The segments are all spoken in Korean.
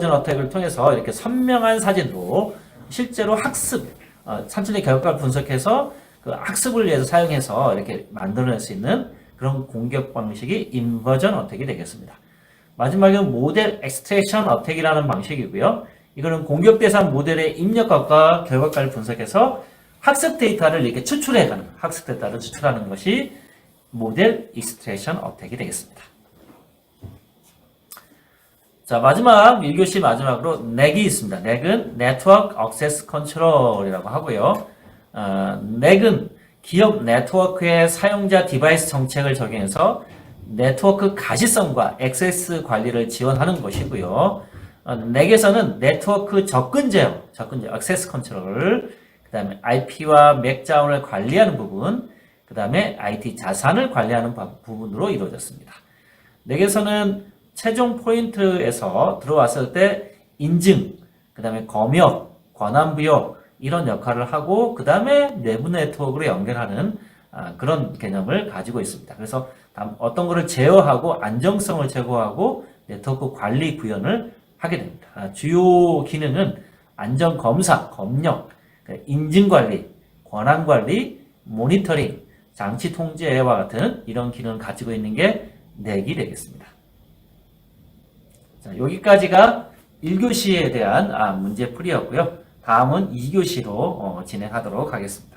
어택을 통해서 이렇게 선명한 사진으로 실제로 학습, 산출의 결과를 분석해서 그 학습을 위해서 사용해서 이렇게 만들어낼 수 있는 그런 공격 방식이 인버전 어택이 되겠습니다. 마지막은 모델 엑스트랙션 어택이라는 방식이고요. 이거는 공격 대상 모델의 입력값과 결과값을 분석해서 학습 데이터를 이렇게 추출해가는, 학습 데이터를 추출하는 것이 모델 익스트랙션 어택이 되겠습니다. 자, 마지막 1교시 마지막으로 넥이 있습니다. 넥은 네트워크 액세스 컨트롤이라고 하고요. 넥은 기업 네트워크의 사용자 디바이스 정책을 적용해서 네트워크 가시성과 액세스 관리를 지원하는 것이고요. 넥에서는 네트워크 접근 제어, 액세스 컨트롤, 그 다음에 IP와 맥 자원을 관리하는 부분, 그 다음에 IT 자산을 관리하는 부분으로 이루어졌습니다. 넥에서는 최종 포인트에서 들어왔을 때 인증, 그 다음에 검역, 권한부여 이런 역할을 하고 그 다음에 내부 네트워크로 연결하는 그런 개념을 가지고 있습니다. 그래서 어떤 거를 제어하고 안정성을 제고하고 네트워크 관리 구현을 하게 됩니다. 주요 기능은 안전검사, 검역, 인증관리, 권한관리, 모니터링, 장치 통제와 같은 이런 기능을 가지고 있는 게 넥이 되겠습니다. 자, 여기까지가 1교시에 대한 문제풀이였고요. 다음은 2교시로 진행하도록 하겠습니다.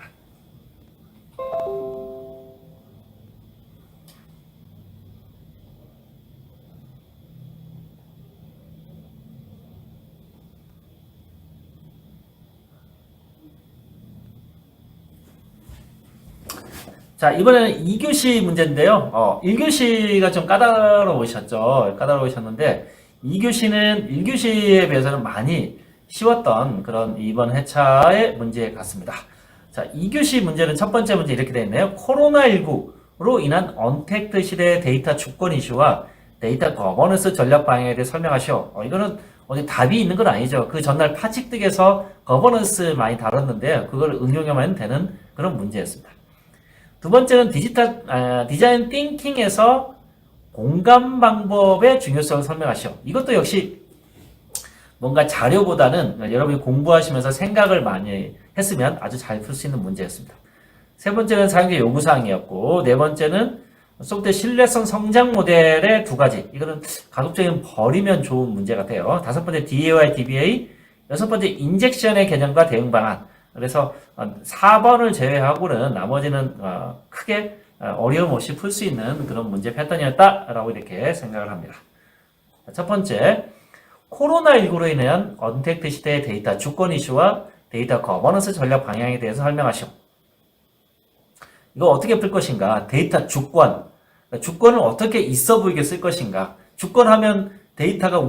자, 이번에는 2교시 문제인데요. 1교시가 좀 까다로우셨는데 2교시는 1교시에 비해서는 많이 쉬웠던 그런 이번 회차의 문제 같습니다. 자, 2교시 문제는 첫 번째 문제 이렇게 되어 있네요. 코로나19로 인한 언택트 시대의 데이터 주권 이슈와 데이터 거버넌스 전략 방향에 대해 설명하시오. 이거는 어디 답이 있는 건 아니죠. 그 전날 파칙득에서 거버넌스 많이 다뤘는데 그걸 응용하면 되는 그런 문제였습니다. 두 번째는 디자인 띵킹에서 공감 방법의 중요성을 설명하시오. 이것도 역시 뭔가 자료보다는 여러분이 공부하시면서 생각을 많이 했으면 아주 잘 풀 수 있는 문제였습니다. 세 번째는 사용자 요구사항이었고, 네 번째는 소프트웨어 신뢰성 성장 모델의 두 가지. 이거는 가급적이면 버리면 좋은 문제 같아요. 다섯 번째 DAY, DBA, 여섯 번째 인젝션의 개념과 대응 방안. 그래서 4번을 제외하고는 나머지는 크게 어려움 없이 풀 수 있는 그런 문제 패턴이었다라고 이렇게 생각을 합니다. 첫 번째, 코로나19로 인한 언택트 시대의 데이터 주권 이슈와 데이터 거버넌스 전략 방향에 대해서 설명하시오. 이거 어떻게 풀 것인가? 데이터 주권. 주권을 어떻게 있어 보이게 쓸 것인가? 주권하면 데이터가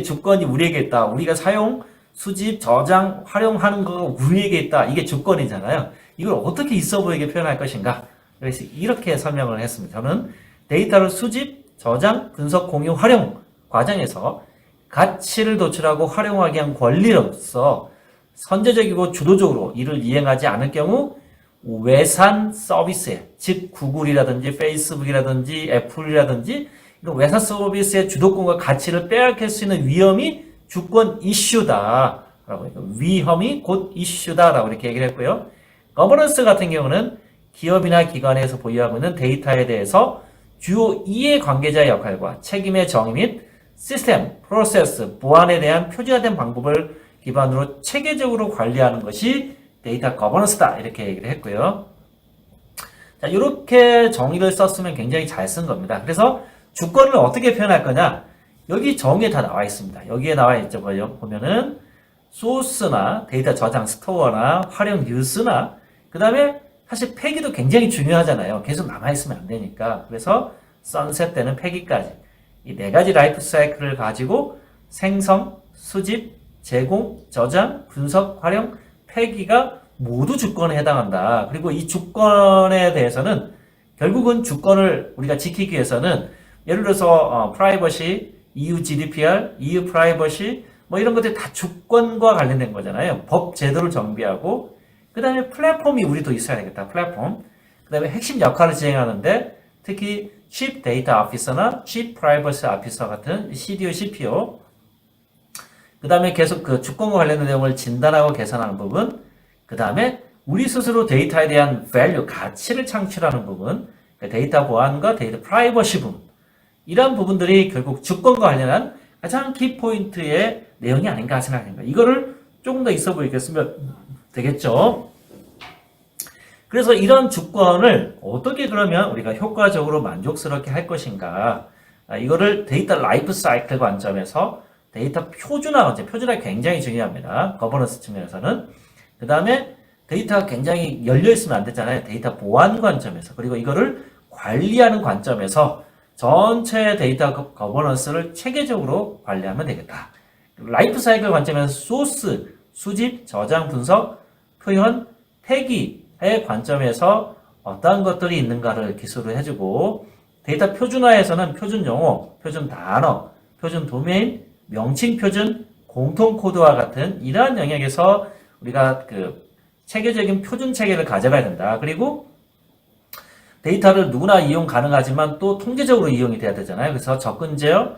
주권이 우리에게 있다. 우리가 사용, 수집, 저장, 활용하는 거가 우리에게 있다. 이게 주권이잖아요. 이걸 어떻게 있어 보이게 표현할 것인가? 그래서 이렇게 설명을 했습니다. 저는 데이터를 수집, 저장, 분석, 공유, 활용 과정에서 가치를 도출하고 활용하기 위한 권리로서 선제적이고 주도적으로 이를 이행하지 않을 경우 외산 서비스에, 즉 구글이라든지 페이스북이라든지 애플이라든지 이런 외산 서비스의 주도권과 가치를 빼앗길 수 있는 위험이 주권 이슈다라고 위험이 곧 이슈다라고 이렇게 얘기를 했고요. 거버넌스 같은 경우는 기업이나 기관에서 보유하고 있는 데이터에 대해서 주요 이해 관계자의 역할과 책임의 정의 및 시스템, 프로세스, 보안에 대한 표준화된 방법을 기반으로 체계적으로 관리하는 것이 데이터 거버넌스다 이렇게 얘기를 했고요. 자, 이렇게 정의를 썼으면 굉장히 잘 쓴 겁니다. 그래서 주권을 어떻게 표현할 거냐? 여기 정의에 다 나와 있습니다. 여기에 나와 있죠. 보면은 소스나 데이터 저장 스토어나 활용 뉴스나 그 다음에 사실 폐기도 굉장히 중요하잖아요. 계속 남아있으면 안 되니까. 그래서 선셋 때는 폐기까지 이 네 가지 라이프 사이클을 가지고 생성, 수집, 제공, 저장, 분석, 활용, 폐기가 모두 주권에 해당한다. 그리고 이 주권에 대해서는 결국은 주권을 우리가 지키기 위해서는 예를 들어서 프라이버시, EU GDPR, EU 프라이버시 뭐 이런 것들이 다 주권과 관련된 거잖아요. 법 제도를 정비하고 그 다음에 플랫폼이 우리도 있어야 되겠다. 플랫폼. 그 다음에 핵심 역할을 진행하는데 특히 Chief Data Officer나 Chief Privacy Officer 같은 CDO, CPO 그 다음에 계속 그 주권과 관련된 내용을 진단하고 개선하는 부분, 그 다음에 우리 스스로 데이터에 대한 value, 가치를 창출하는 부분, 그러니까 데이터 보안과 데이터 프라이버시 부분, 이러한 부분들이 결국 주권과 관련한 가장 키포인트의 내용이 아닌가 생각합니다. 이거를 조금 더 있어 보이겠으면 되겠죠. 그래서 이런 주권을 어떻게 그러면 우리가 효과적으로 만족스럽게 할 것인가, 이거를 데이터 라이프 사이클 관점에서 데이터 표준화 관점, 표준화 굉장히 중요합니다. 거버넌스 측면에서는. 그 다음에 데이터가 굉장히 열려있으면 안 되잖아요. 데이터 보안 관점에서. 그리고 이거를 관리하는 관점에서 전체 데이터 거버넌스를 체계적으로 관리하면 되겠다. 라이프 사이클 관점에서 소스, 수집, 저장, 분석, 표현, 태기의 관점에서 어떠한 것들이 있는가를 기술을 해주고, 데이터 표준화에서는 표준 용어, 표준 단어, 표준 도메인, 명칭 표준, 공통 코드와 같은 이러한 영역에서 우리가 그 체계적인 표준 체계를 가져가야 된다. 그리고 데이터를 누구나 이용 가능하지만 또 통계적으로 이용이 돼야 되잖아요. 그래서 접근 제어,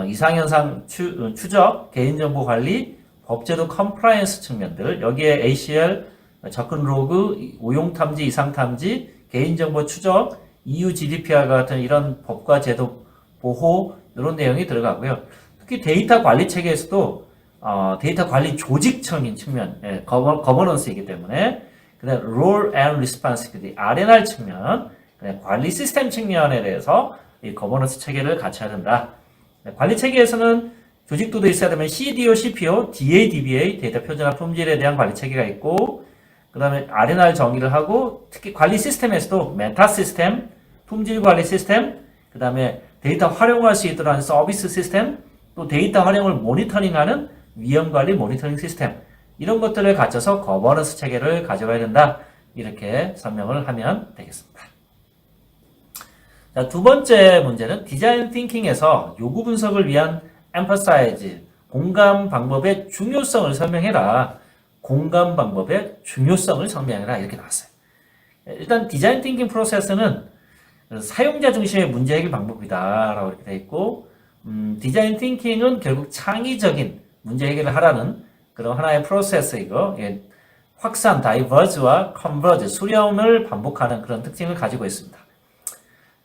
이상현상 추적, 개인정보 관리, 법제도 컴플라이언스 측면들, 여기에 ACL, 접근 로그, 오용 탐지, 이상 탐지, 개인정보 추적, EU GDPR 같은 이런 법과 제도 보호 이런 내용이 들어가고요. 특히 데이터 관리 체계에서도 데이터 관리 조직적인 측면, 거버넌스이기 때문에, 그다음 Role and Responsibility, R&R 측면, 관리 시스템 측면에 대해서 이 거버넌스 체계를 갖춰야 된다. 관리 체계에서는 조직도도 있어야 되면 CDO, CPO, DA, DBA, 데이터 표준화 품질에 대한 관리 체계가 있고, 그 다음에 R&R 정의를 하고, 특히 관리 시스템에서도 메타 시스템, 품질 관리 시스템, 그 다음에 데이터 활용할 수 있도록 하는 서비스 시스템, 또 데이터 활용을 모니터링하는 위험 관리 모니터링 시스템, 이런 것들을 갖춰서 거버넌스 체계를 가져가야 된다. 이렇게 설명을 하면 되겠습니다. 자, 두 번째 문제는 디자인 띵킹에서 요구 분석을 위한 emphasize, 공감 방법의 중요성을 설명해라. 공감 방법의 중요성을 설명해라. 이렇게 나왔어요. 일단 디자인 띵킹 프로세스는 사용자 중심의 문제 해결 방법이다 라고 이렇게 되어 있고, 디자인 띵킹은 결국 창의적인 문제 해결을 하라는 그런 하나의 프로세스이고, 확산, 다이버즈와 컨버즈, 수렴을 반복하는 그런 특징을 가지고 있습니다.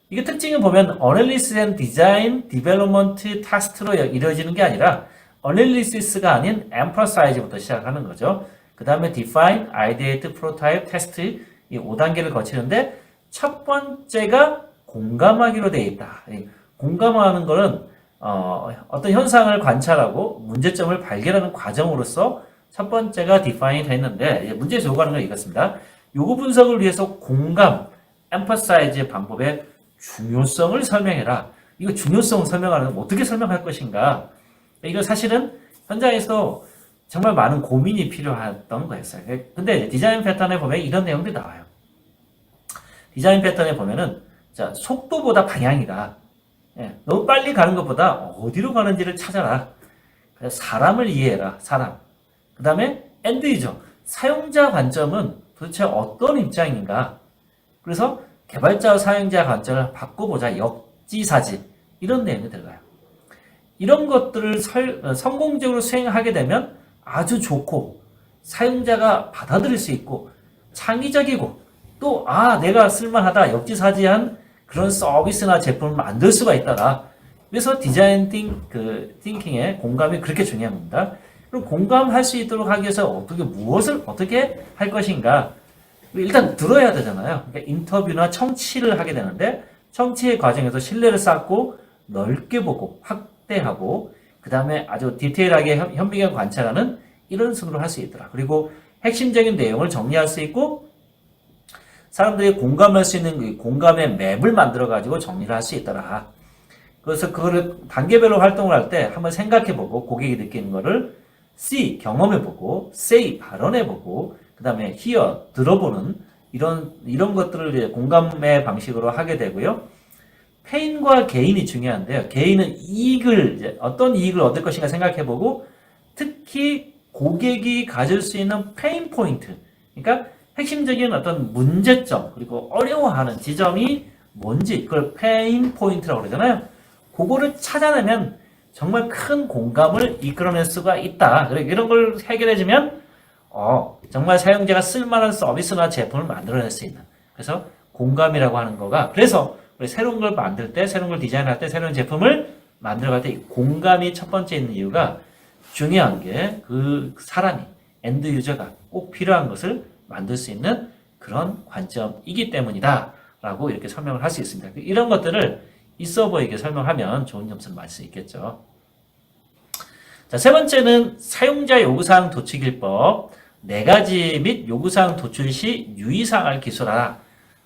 이게 특징을 보면 Analysis and Design, Development, Test로 이루어지는 게 아니라 Analysis가 아닌 Emphasize부터 시작하는 거죠. 그 다음에 Define, Ideate, Prototype, Test 이 5단계를 거치는데 첫 번째가 공감하기로 되어 있다. 공감하는 거는 어떤 현상을 관찰하고 문제점을 발견하는 과정으로서 첫 번째가 define 되어 있는데, 문제에서 요구하는 건 이렇습니다. 요구 분석을 위해서 공감, emphasize 방법의 중요성을 설명해라. 이거 중요성을 설명하는 건 어떻게 설명할 것인가? 이거 사실은 현장에서 정말 많은 고민이 필요했던 거였어요. 근데 디자인 패턴에 보면 이런 내용들이 나와요. 디자인 패턴에 보면은, 자, 속도보다 방향이다. 너무 빨리 가는 것보다 어디로 가는지를 찾아라. 그래서 사람을 이해해라. 사람. 그 다음에 엔드 유저, 사용자 관점은 도대체 어떤 입장인가. 그래서 개발자와 사용자 관점을 바꿔보자. 역지사지. 이런 내용이 들어가요. 이런 것들을 성공적으로 수행하게 되면 아주 좋고, 사용자가 받아들일 수 있고, 창의적이고, 또 내가 쓸만하다. 역지사지한 그런 서비스나 제품을 만들 수가 있다라. 그래서 디자인 띵킹의 공감이 그렇게 중요한 겁니다. 그럼 공감할 수 있도록 하기 위해서 무엇을 어떻게 할 것인가? 일단 들어야 되잖아요. 그러니까 인터뷰나 청취를 하게 되는데, 청취의 과정에서 신뢰를 쌓고 넓게 보고 확대하고, 그 다음에 아주 디테일하게 현미경 관찰하는 이런 순으로 할 수 있더라. 그리고 핵심적인 내용을 정리할 수 있고, 사람들이 공감할 수 있는 그 공감의 맵을 만들어가지고 정리를 할 수 있더라. 그래서 그거를 단계별로 활동을 할 때 한번 생각해보고, 고객이 느끼는 거를 see, 경험해보고, say, 발언해보고, 그 다음에 hear, 들어보는 이런 것들을 이제 공감의 방식으로 하게 되고요. 페인과 게인이 중요한데요. 게인은 어떤 이익을 얻을 것인가 생각해보고, 특히 고객이 가질 수 있는 페인 포인트, 그러니까 핵심적인 어떤 문제점, 그리고 어려워하는 지점이 뭔지, 그걸 페인 포인트라고 그러잖아요. 그거를 찾아내면 정말 큰 공감을 이끌어낼 수가 있다. 그래, 이런 걸 해결해주면 정말 사용자가 쓸만한 서비스나 제품을 만들어낼 수 있는. 그래서 공감이라고 하는 거가 그래서 우리 새로운 걸 만들 때, 새로운 걸 디자인할 때, 새로운 제품을 만들어갈 때 이 공감이 첫 번째 있는 이유가 중요한 게 그 사람이 엔드 유저가 꼭 필요한 것을 만들 수 있는 그런 관점이기 때문이다 라고 이렇게 설명을 할 수 있습니다. 이런 것들을 이 서버에게 설명하면 좋은 점수를 맞을 수 있겠죠. 자, 세 번째는 사용자 요구사항 도출기법 4가지 및 요구사항 도출 시 유의사항을 기술하라.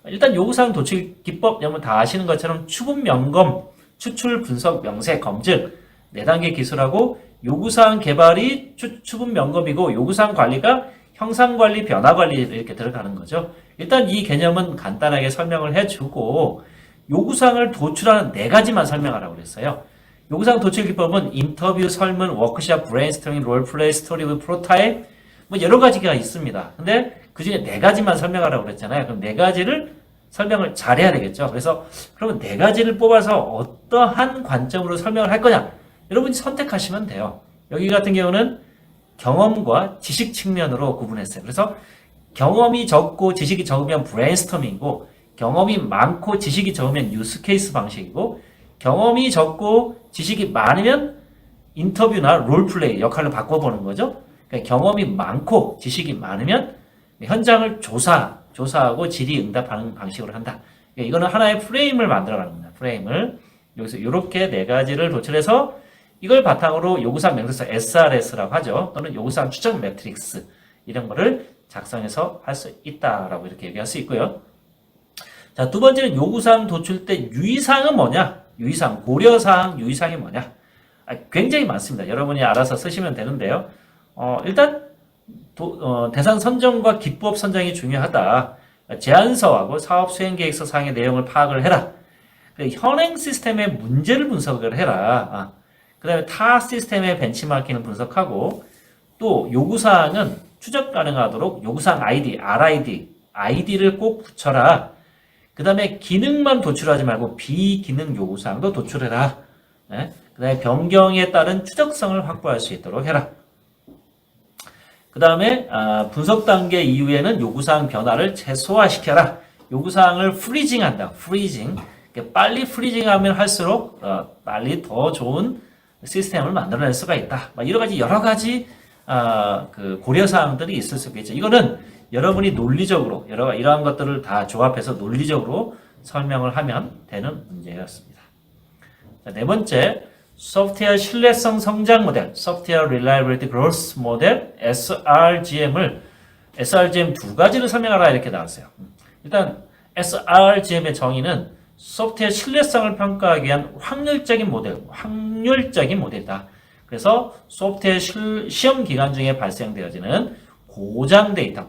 일단 요구사항 도출기법 여러분 다 아시는 것처럼 추분 명검, 추출 분석 명세 검증 4단계 기술하고 요구사항 개발이 추분 명검이고 요구사항 관리가 형상관리, 변화관리 이렇게 들어가는 거죠. 일단 이 개념은 간단하게 설명을 해주고 요구사항을 도출하는 4가지만 설명하라고 그랬어요. 요구사항 도출 기법은 인터뷰, 설문, 워크샵, 브레인스토밍, 롤플레이, 스토리, 프로타입 뭐 여러 가지가 있습니다. 근데 그 중에 4가지만 설명하라고 그랬잖아요. 그럼 4가지를 설명을 잘해야 되겠죠. 그래서 그러면 4가지를 뽑아서 어떠한 관점으로 설명을 할 거냐 여러분이 선택하시면 돼요. 여기 같은 경우는 경험과 지식 측면으로 구분했어요. 그래서 경험이 적고 지식이 적으면 브레인스토밍이고 경험이 많고 지식이 적으면 유스케이스 방식이고 경험이 적고 지식이 많으면 인터뷰나 롤플레이 역할로 바꿔보는 거죠. 그러니까 경험이 많고 지식이 많으면 현장을 조사하고 질의응답하는 방식으로 한다. 그러니까 이거는 하나의 프레임을 만들어가는 겁니다. 프레임을 여기서 이렇게 4가지를 도출해서 이걸 바탕으로 요구사항 명세서 SRS라고 하죠. 또는 요구사항 추정 매트릭스 이런 거를 작성해서 할 수 있다라고 이렇게 얘기할 수 있고요. 자, 두 번째는 요구사항 도출 때 유의사항은 뭐냐? 유의사항, 고려사항, 유의사항이 뭐냐? 굉장히 많습니다. 여러분이 알아서 쓰시면 되는데요. 일단 대상 선정과 기법 선정이 중요하다. 제안서하고 사업 수행계획서 사항의 내용을 파악을 해라. 현행 시스템의 문제를 분석을 해라. 그 다음에 타 시스템의 벤치마킹을 분석하고 또 요구사항은 추적 가능하도록 요구사항 ID, ID를 꼭 붙여라. 그 다음에 기능만 도출하지 말고 비기능 요구사항도 도출해라. 네? 그 다음에 변경에 따른 추적성을 확보할 수 있도록 해라. 그 다음에 분석 단계 이후에는 요구사항 변화를 최소화시켜라. 요구사항을 프리징한다. 프리징. 빨리 프리징하면 할수록 빨리 더 좋은 시스템을 만들어낼 수가 있다. 여러 가지 그 고려사항들이 있을 수 있겠죠. 이거는 여러분이 논리적으로 이러한 것들을 다 조합해서 논리적으로 설명을 하면 되는 문제였습니다. 자, 네 번째, 소프트웨어 신뢰성 성장 모델, 소프트웨어 Reliability Growth 모델, SRGM 2가지를 설명하라 이렇게 나왔어요. 일단 SRGM의 정의는 소프트웨어 신뢰성을 평가하기 위한 확률적인 모델이다. 그래서 소프트웨어 시험 기간 중에 발생되어지는 고장 데이터,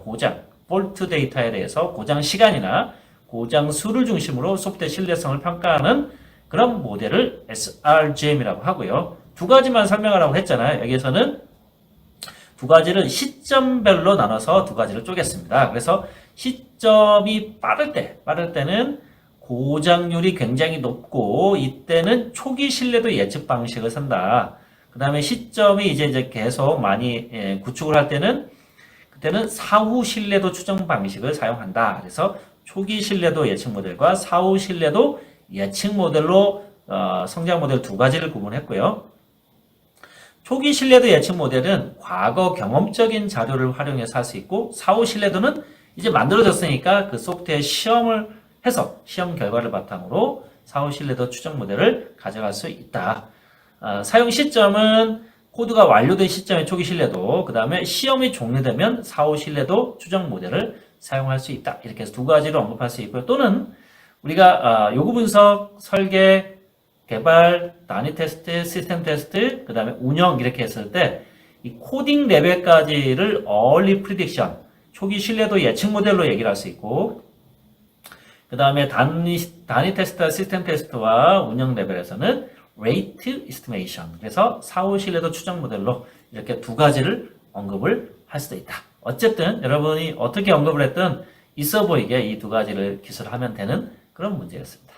폴트 데이터에 대해서 고장 시간이나 고장 수를 중심으로 소프트웨어 신뢰성을 평가하는 그런 모델을 SRGM이라고 하고요. 2가지만 설명하라고 했잖아요. 여기에서는 2가지를 시점별로 나눠서 2가지를 쪼갰습니다. 그래서 시점이 빠를 때는 고장률이 굉장히 높고 이때는 초기 신뢰도 예측 방식을 쓴다. 그 다음에 시점이 이제 계속 많이 구축을 할 때는 그때는 사후 신뢰도 추정 방식을 사용한다. 그래서 초기 신뢰도 예측 모델과 사후 신뢰도 예측 모델로 성장 모델 2가지를 구분했고요. 초기 신뢰도 예측 모델은 과거 경험적인 자료를 활용해서 할 수 있고 사후 신뢰도는 이제 만들어졌으니까 그 소프트웨어 시험을 해서 시험 결과를 바탕으로 사후 신뢰도 추정 모델을 가져갈 수 있다. 사용 시점은 코드가 완료된 시점의 초기 신뢰도, 그 다음에 시험이 종료되면 사후 신뢰도 추정 모델을 사용할 수 있다. 이렇게 해서 2가지를 언급할 수 있고요. 또는 우리가 요구 분석, 설계, 개발, 단위 테스트, 시스템 테스트, 그 다음에 운영 이렇게 했을 때 이 코딩 레벨까지를 early prediction, 초기 신뢰도 예측 모델로 얘기를 할 수 있고 그 다음에 단위 테스트와 시스템 테스트와 운영 레벨에서는 rate estimation, 그래서 사후 신뢰도 추정 모델로 이렇게 2가지를 언급을 할 수도 있다. 어쨌든 여러분이 어떻게 언급을 했든 있어 보이게 이 2가지를 기술하면 되는 그런 문제였습니다.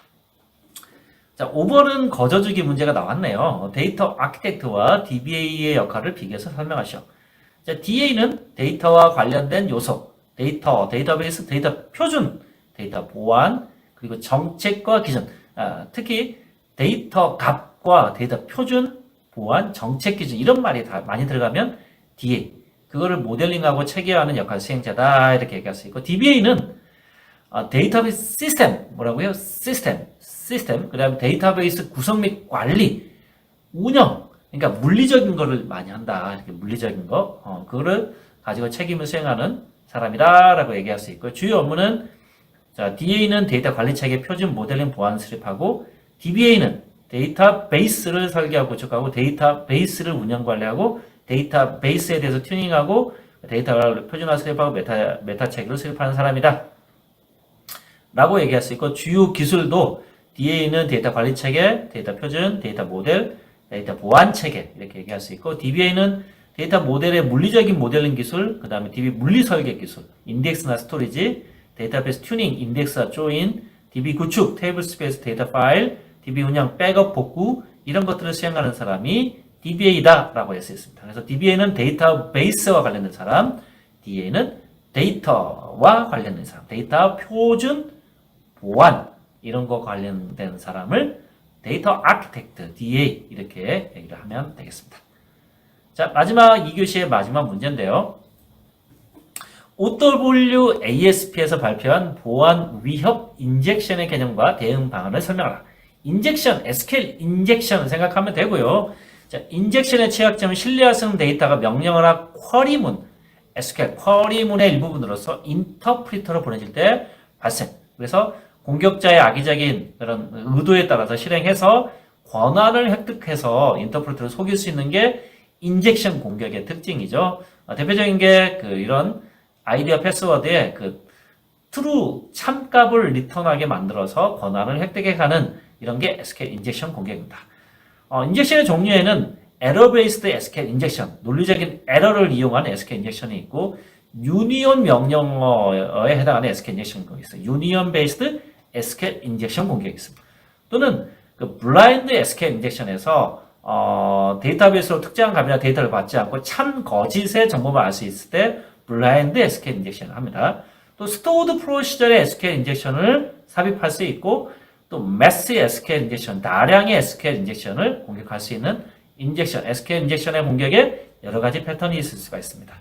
자, 5번은 거저주기 문제가 나왔네요. 데이터 아키텍트와 DBA의 역할을 비교해서 설명하시오. 자, DA는 데이터와 관련된 요소, 데이터, 데이터베이스, 데이터 표준, 데이터 보안, 그리고 정책과 기준. 특히 데이터 값과 데이터 표준, 보안, 정책 기준 이런 말이 다 많이 들어가면 DA, 그거를 모델링하고 체계화하는 역할 수행자다 이렇게 얘기할 수 있고, DBA는 데이터베이스 시스템, 뭐라고요? 시스템, 그 다음에 데이터베이스 구성 및 관리, 운영, 그러니까 물리적인 거를 많이 한다. 이렇게 물리적인 거, 그거를 가지고 책임을 수행하는 사람이다라고 얘기할 수 있고, 주요 업무는 자, DA는 데이터 관리 체계 표준 모델링 보안 수립하고, DBA는 데이터베이스를 설계하고 구축하고, 데이터베이스를 운영 관리하고, 데이터베이스에 대해서 튜닝하고, 데이터 표준화 수립하고 메타 체계를 수립하는 사람이다. 라고 얘기할 수 있고, 주요 기술도 DA는 데이터 관리 체계, 데이터 표준, 데이터 모델, 데이터 보안 체계 이렇게 얘기할 수 있고, DBA는 데이터 모델의 물리적인 모델링 기술, 그 다음에 DB 물리 설계 기술, 인덱스나 스토리지, 데이터베이스 튜닝, 인덱스와 조인, DB 구축, 테이블 스페이스 데이터 파일, DB 운영, 백업 복구 이런 것들을 수행하는 사람이 DBA다 라고 할 수 있습니다. 그래서 DBA는 데이터베이스와 관련된 사람, DA는 데이터와 관련된 사람, 데이터 표준, 보안 이런 거 관련된 사람을 데이터 아키텍트, DA 이렇게 얘기를 하면 되겠습니다. 자, 마지막 2교시의 마지막 문제인데요. OWASP에서 발표한 보안 위협 인젝션의 개념과 대응 방안을 설명하라. 인젝션, SQL 인젝션 생각하면 되고요. 자, 인젝션의 취약점은 신뢰성 데이터가 명령어나 쿼리문, SQL 쿼리문의 일부분으로서 인터프리터로 보내질 때 발생. 그래서 공격자의 악의적인 그런 의도에 따라서 실행해서 권한을 획득해서 인터프리터를 속일 수 있는 게 인젝션 공격의 특징이죠. 대표적인 게 이런 아이디와 패스워드에 true 참값을 리턴하게 만들어서 권한을 획득해가는 이런 게 SQL 인젝션 공격입니다. 인젝션의 종류에는 error based SQL 인젝션, 논리적인 에러를 이용한 SQL 인젝션이 있고, 유니온 명령어에 해당하는 SQL 인젝션 공격이 있어요. 유니온 베이스드 SQL 인젝션 공격이 있습니다. 또는 블라인드 SQL 인젝션에서 데이터베이스로 특정한 값이나 데이터를 받지 않고 참 거짓의 정보만 알 수 있을 때 블라인드 SQL 인젝션을 합니다. 또 스토어드 프로시저의 SQL 인젝션을 삽입할 수 있고, 또 매스 SQL 인젝션, 다량의 SQL 인젝션을 공격할 수 있는 인젝션, SQL 인젝션의 공격에 여러 가지 패턴이 있을 수가 있습니다.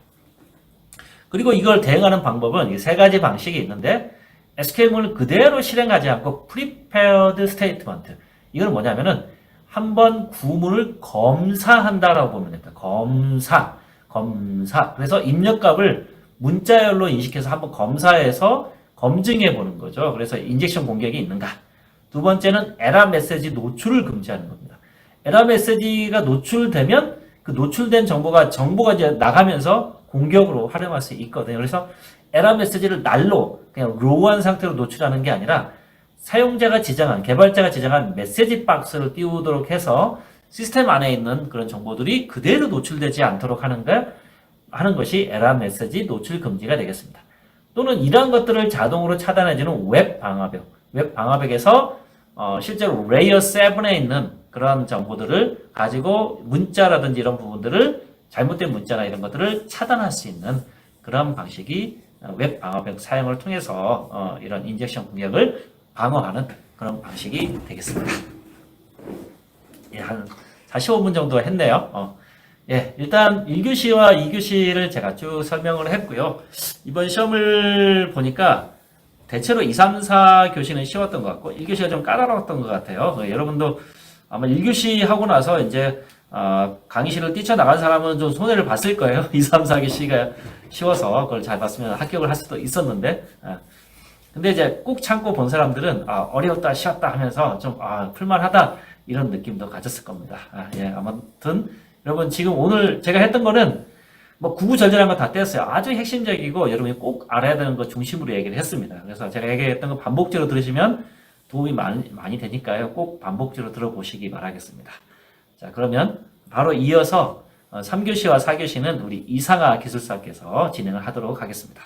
그리고 이걸 대응하는 방법은 세 가지 방식이 있는데, SQL문을 그대로 실행하지 않고 prepared statement. 이건 뭐냐면은 한번 구문을 검사한다라고 보면 됩니다. 검사. 그래서 입력값을 문자열로 인식해서 한번 검사해서 검증해 보는 거죠. 그래서 인젝션 공격이 있는가. 두 번째는 에러 메시지 노출을 금지하는 겁니다. 에러 메시지가 노출되면 그 노출된 정보가 이제 나가면서 공격으로 활용할 수 있거든요. 그래서 에러 메시지를 날로 그냥 로우한 상태로 노출하는 게 아니라 사용자가 지정한, 개발자가 지정한 메시지 박스를 띄우도록 해서 시스템 안에 있는 그런 정보들이 그대로 노출되지 않도록 하는 것이 에러 메시지 노출 금지가 되겠습니다. 또는 이러한 것들을 자동으로 차단해주는 웹 방화벽. 웹 방화벽에서 실제로 레이어 7에 있는 그런 정보들을 가지고 문자라든지 이런 부분들을 잘못된 문자나 이런 것들을 차단할 수 있는 그런 방식이 웹 방화벽 사용을 통해서 이런 인젝션 공격을 방어하는 그런 방식이 되겠습니다. 예, 한 45분 정도 했네요. 예, 일단 1교시와 2교시를 제가 쭉 설명을 했고요. 이번 시험을 보니까 대체로 2, 3, 4교시는 쉬웠던 것 같고 1교시가 좀 까다로웠던 것 같아요. 여러분도 아마 1교시 하고 나서 이제 강의실을 뛰쳐나간 사람은 좀 손해를 봤을 거예요. 2, 3, 4교시가 쉬워서 그걸 잘 봤으면 합격을 할 수도 있었는데 근데 이제 꾹 참고 본 사람들은 어려웠다 쉬웠다 하면서 좀 풀만하다 이런 느낌도 가졌을 겁니다. 예, 아무튼 여러분 지금 오늘 제가 했던 거는 뭐 구구절절한 거 다 떼었어요. 아주 핵심적이고 여러분이 꼭 알아야 되는 거 중심으로 얘기를 했습니다. 그래서 제가 얘기했던 거 반복적으로 들으시면 도움이 많이 되니까요. 꼭 반복적으로 들어보시기 바라겠습니다. 자, 그러면 바로 이어서 3교시와 4교시는 우리 이상하 기술사께서 진행을 하도록 하겠습니다.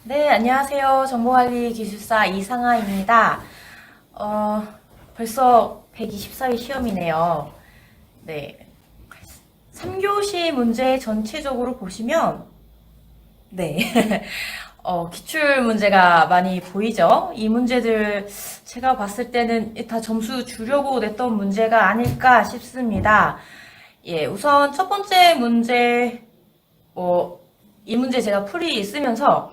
네, 안녕하세요. 정보관리 기술사 이상아입니다. 벌써 124회 시험이네요. 네. 3교시 문제 전체적으로 보시면, 네. 기출 문제가 많이 보이죠? 이 문제들 제가 봤을 때는 다 점수 주려고 냈던 문제가 아닐까 싶습니다. 예, 우선 첫 번째 문제, 이 문제 제가 풀이 쓰면서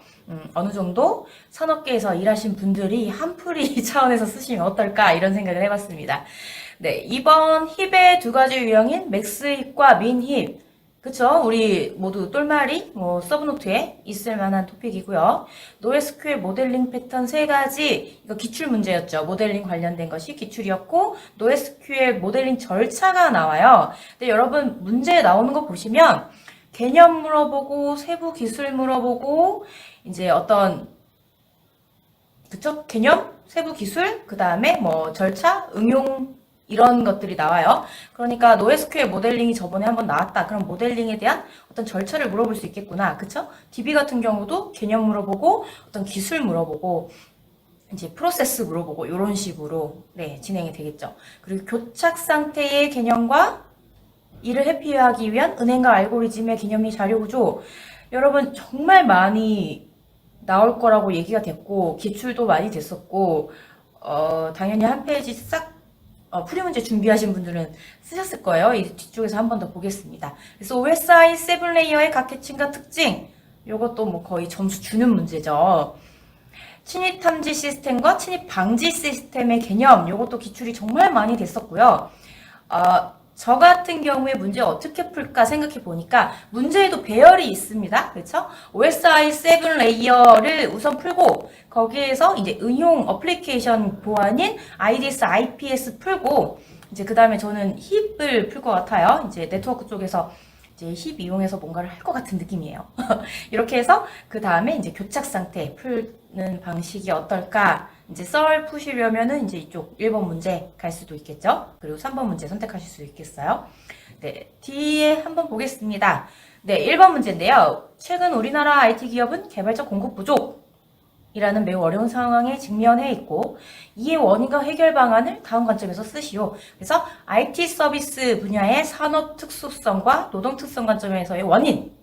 어느 정도 산업계에서 일하신 분들이 한풀이 차원에서 쓰시면 어떨까 이런 생각을 해봤습니다. 네, 이번 힙의 두 가지 유형인 맥스 힙과 민 힙. 그쵸? 우리 모두 똘마리, 서브노트에 있을 만한 토픽이고요. 노에스큐엘 모델링 패턴 세 가지, 이거 기출 문제였죠. 모델링 관련된 것이 기출이었고, 노에스큐엘 모델링 절차가 나와요. 근데 여러분, 문제 나오는 거 보시면, 개념 물어보고, 세부 기술 물어보고, 이제 어떤, 그쵸? 개념, 세부 기술, 그 다음에 절차, 응용, 이런 것들이 나와요. 그러니까 노에스큐엘 모델링이 저번에 한번 나왔다. 그럼 모델링에 대한 어떤 절차를 물어볼 수 있겠구나. 그쵸? DB 같은 경우도 개념 물어보고, 어떤 기술 물어보고, 이제 프로세스 물어보고, 이런 식으로, 네, 진행이 되겠죠. 그리고 교착 상태의 개념과 이를 회피하기 위한 은행과 알고리즘의 개념이 자료구조. 여러분 정말 많이 나올 거라고 얘기가 됐고 기출도 많이 됐었고 당연히 한 페이지 싹 풀이 문제 준비하신 분들은 쓰셨을 거예요. 이 뒤쪽에서 한 번 더 보겠습니다. 그래서 OSI 7레이어의 각 계층과 특징 이것도 거의 점수 주는 문제죠. 침입 탐지 시스템과 침입 방지 시스템의 개념 이것도 기출이 정말 많이 됐었고요. 저 같은 경우에 문제 어떻게 풀까 생각해 보니까 문제에도 배열이 있습니다. 그렇죠? OSI 7 레이어를 우선 풀고 거기에서 이제 응용 어플리케이션 보안인 IDS, IPS 풀고 이제 그 다음에 저는 힙을 풀 것 같아요. 이제 네트워크 쪽에서 이제 힙 이용해서 뭔가를 할 것 같은 느낌이에요. 이렇게 해서 그 다음에 이제 교착 상태 풀는 방식이 어떨까? 이제 썰 푸시려면은 이제 이쪽 1번 문제 갈 수도 있겠죠? 그리고 3번 문제 선택하실 수 있겠어요? 네, 뒤에 한번 보겠습니다. 네, 1번 문제인데요. 최근 우리나라 IT 기업은 개발자 공급 부족이라는 매우 어려운 상황에 직면해 있고 이의 원인과 해결 방안을 다음 관점에서 쓰시오. 그래서 IT 서비스 분야의 산업 특수성과 노동 특성 관점에서의 원인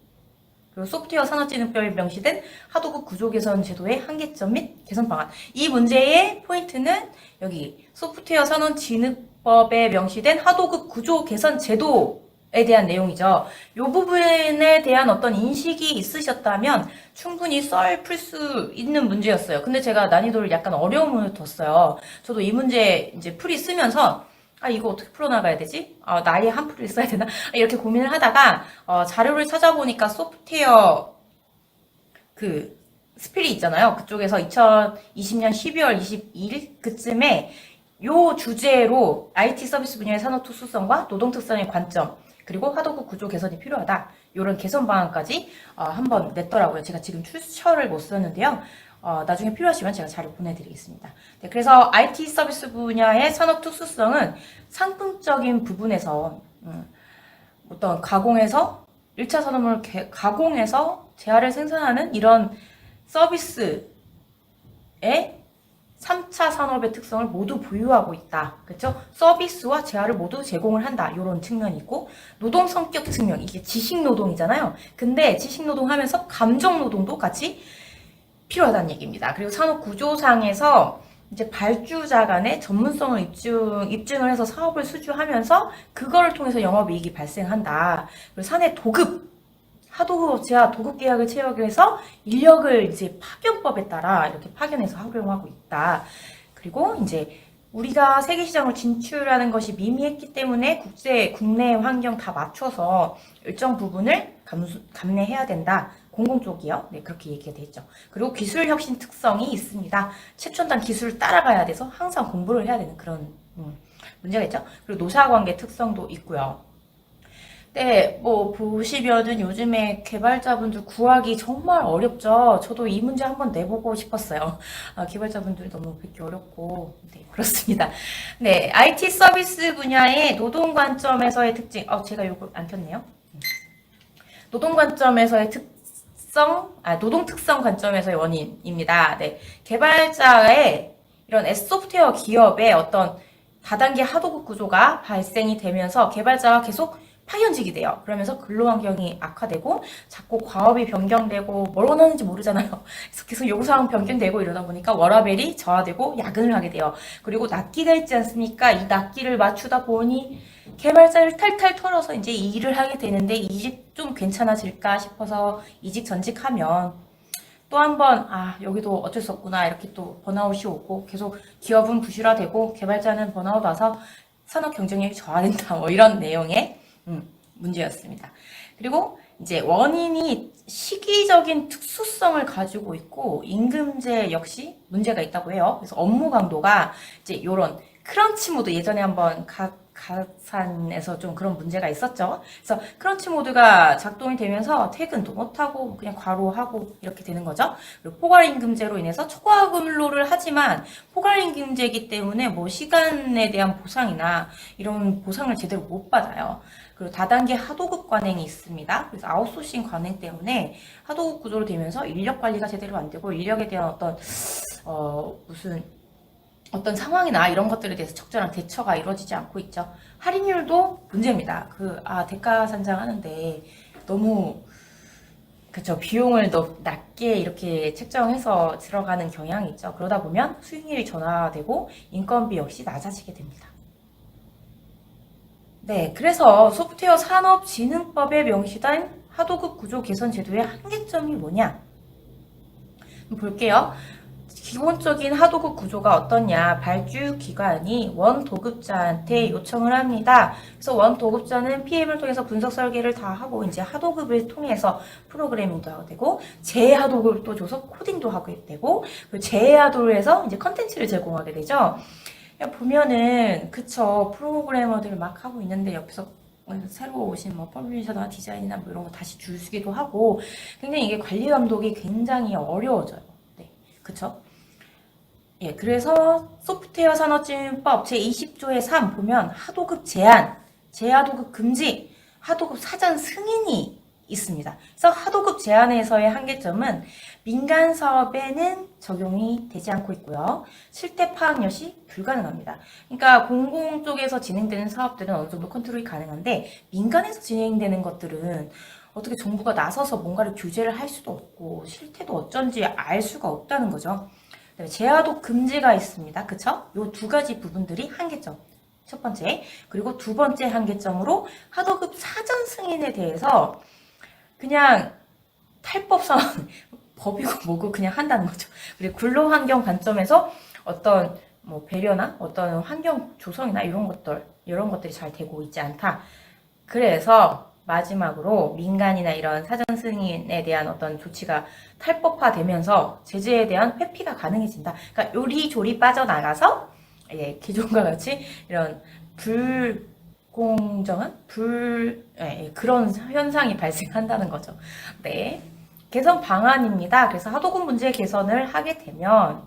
그리고 소프트웨어 산업진흥법에 명시된 하도급 구조 개선 제도의 한계점 및 개선 방안. 이 문제의 포인트는 여기 소프트웨어 산업진흥법에 명시된 하도급 구조 개선 제도에 대한 내용이죠. 이 부분에 대한 어떤 인식이 있으셨다면 충분히 썰 풀 수 있는 문제였어요. 근데 제가 난이도를 약간 어려움을 뒀어요. 저도 이 문제 이제 풀이 쓰면서 이거 어떻게 풀어나가야 되지? 나의 한 풀을 써야 되나? 이렇게 고민을 하다가, 자료를 찾아보니까 소프트웨어, 스필이 있잖아요. 그쪽에서 2020년 12월 22일 그쯤에 요 주제로 IT 서비스 분야의 산업 특수성과 노동 특성의 관점, 그리고 하도급 구조 개선이 필요하다. 요런 개선 방안까지 한번 냈더라고요. 제가 지금 출처를 못 썼는데요. 나중에 필요하시면 제가 자료 보내드리겠습니다. 네, 그래서 IT 서비스 분야의 산업 특수성은 상품적인 부분에서 어떤 가공해서 1차 산업을 가공해서 재화를 생산하는 이런 서비스의 3차 산업의 특성을 모두 보유하고 있다. 그렇죠? 서비스와 재화를 모두 제공을 한다. 이런 측면이 있고 노동 성격 측면, 이게 지식 노동이잖아요. 근데 지식 노동 하면서 감정 노동도 같이 필요하다는 얘기입니다. 그리고 산업 구조상에서 이제 발주자 간의 전문성을 입증을 해서 사업을 수주하면서 그거를 통해서 영업이익이 발생한다. 그리고 사내 도급, 하도급, 제하 도급 계약을 채우기 위해서 인력을 이제 파견법에 따라 이렇게 파견해서 활용하고 있다. 그리고 이제 우리가 세계 시장을 진출하는 것이 미미했기 때문에 국내 환경 다 맞춰서 일정 부분을 감내해야 된다. 공공 쪽이요. 네, 그렇게 얘기가 돼 있죠. 그리고 기술 혁신 특성이 있습니다. 최첨단 기술을 따라가야 돼서 항상 공부를 해야 되는 그런 문제가 있죠. 그리고 노사관계 특성도 있고요. 네, 보시면은 요즘에 개발자분들 구하기 정말 어렵죠. 저도 이 문제 한번 내보고 싶었어요. 개발자분들이 너무 뵙기 어렵고, 네, 그렇습니다. 네, IT 서비스 분야의 노동 관점에서의 특징. 제가 요거 안 켰네요. 노동 관점에서의 노동 특성 관점에서의 원인입니다. 네, 개발자의 이런 S소프트웨어 기업의 어떤 다단계 하도급 구조가 발생이 되면서 개발자가 계속 파견직이 돼요. 그러면서 근로환경이 악화되고 자꾸 과업이 변경되고 뭘 원하는지 모르잖아요. 그래서 계속 요구사항 변경되고 이러다 보니까 워라밸이 저하되고 야근을 하게 돼요. 그리고 납기가 있지 않습니까? 이 납기를 맞추다 보니 개발자를 탈탈 털어서 이제 일을 하게 되는데 이직 좀 괜찮아질까 싶어서 이직 전직하면 또 한 번 여기도 어쩔 수 없구나 이렇게 또 번아웃이 오고 계속 기업은 부실화되고 개발자는 번아웃 와서 산업 경쟁력이 저하된다 뭐 이런 내용의 문제였습니다. 그리고 이제 원인이 시기적인 특수성을 가지고 있고 임금제 역시 문제가 있다고 해요. 그래서 업무 강도가 이제 이런 크런치 모드 예전에 한번 가산에서 좀 그런 문제가 있었죠. 그래서 크런치 모드가 작동이 되면서 퇴근도 못하고 그냥 과로하고 이렇게 되는 거죠. 그리고 포괄임금제로 인해서 초과 근로를 하지만 포괄임금제이기 때문에 뭐 시간에 대한 보상이나 이런 보상을 제대로 못 받아요. 그리고 다단계 하도급 관행이 있습니다. 그래서 아웃소싱 관행 때문에 하도급 구조로 되면서 인력 관리가 제대로 안 되고 인력에 대한 어떤 상황이나 이런 것들에 대해서 적절한 대처가 이루어지지 않고 있죠. 할인율도 문제입니다. 대가산장 하는데 너무 그쵸, 비용을 낮게 이렇게 책정해서 들어가는 경향이 있죠. 그러다 보면 수익률이 전환되고 인건비 역시 낮아지게 됩니다. 네, 그래서 소프트웨어 산업진흥법에 명시된 하도급 구조 개선 제도의 한계점이 뭐냐? 볼게요. 기본적인 하도급 구조가 어떠냐? 발주 기관이 원도급자한테 요청을 합니다. 그래서 원도급자는 PM을 통해서 분석 설계를 다 하고 이제 하도급을 통해서 프로그래밍도 하게 되고 재하도급을 또 줘서 코딩도 하게 되고 그 재하도를 해서 이제 컨텐츠를 제공하게 되죠. 보면은 그쵸, 프로그래머들 막 하고 있는데 옆에서 새로 오신 퍼블리셔나 디자인이나 뭐 이런 거 다시 줄 서기도 하고 굉장히 이게 관리 감독이 굉장히 어려워져요. 네, 그쵸? 예, 그래서 소프트웨어 산업진흥법 제20조의 3 보면 하도급 제한, 재하도급 금지, 하도급 사전 승인이 있습니다. 그래서 하도급 제한에서의 한계점은 민간 사업에는 적용이 되지 않고 있고요. 실태 파악 역시 불가능합니다. 그러니까 공공 쪽에서 진행되는 사업들은 어느 정도 컨트롤이 가능한데 민간에서 진행되는 것들은 어떻게 정부가 나서서 뭔가를 규제를 할 수도 없고 실태도 어쩐지 알 수가 없다는 거죠. 재하도급 금지가 있습니다. 그쵸? 요 두 가지 부분들이 한계점. 첫 번째. 그리고 두 번째 한계점으로 하도급 사전 승인에 대해서 그냥 탈법상 법이고 뭐고 그냥 한다는 거죠. 그리고 근로환경 관점에서 어떤 뭐 배려나 어떤 환경 조성이나 이런 것들이 잘 되고 있지 않다. 그래서 마지막으로 민간이나 이런 사전 승인에 대한 어떤 조치가 탈법화되면서 제재에 대한 회피가 가능해진다. 그러니까 요리조리 빠져나가서 기존과 같이 이런 불공정한 그런 현상이 발생한다는 거죠. 네, 개선 방안입니다. 그래서 하도급 문제 개선을 하게 되면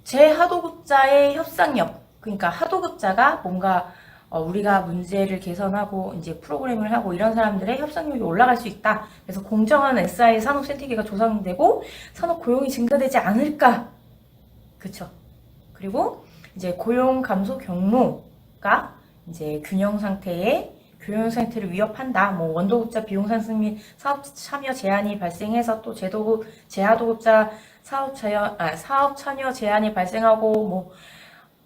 재하도급자의 협상력, 그러니까 하도급자가 뭔가 우리가 문제를 개선하고 이제 프로그램을 하고 이런 사람들의 협상력이 올라갈 수 있다. 그래서 공정한 SI 산업 생태계가 조성되고 산업 고용이 증가되지 않을까. 그쵸? 그리고 이제 고용 감소 경로가 이제 교용 상태를 위협한다. 뭐 원도급자 비용 상승 및 사업 참여 제한이 발생해서 또 재하도급자 사업 참여 제한이 발생하고 뭐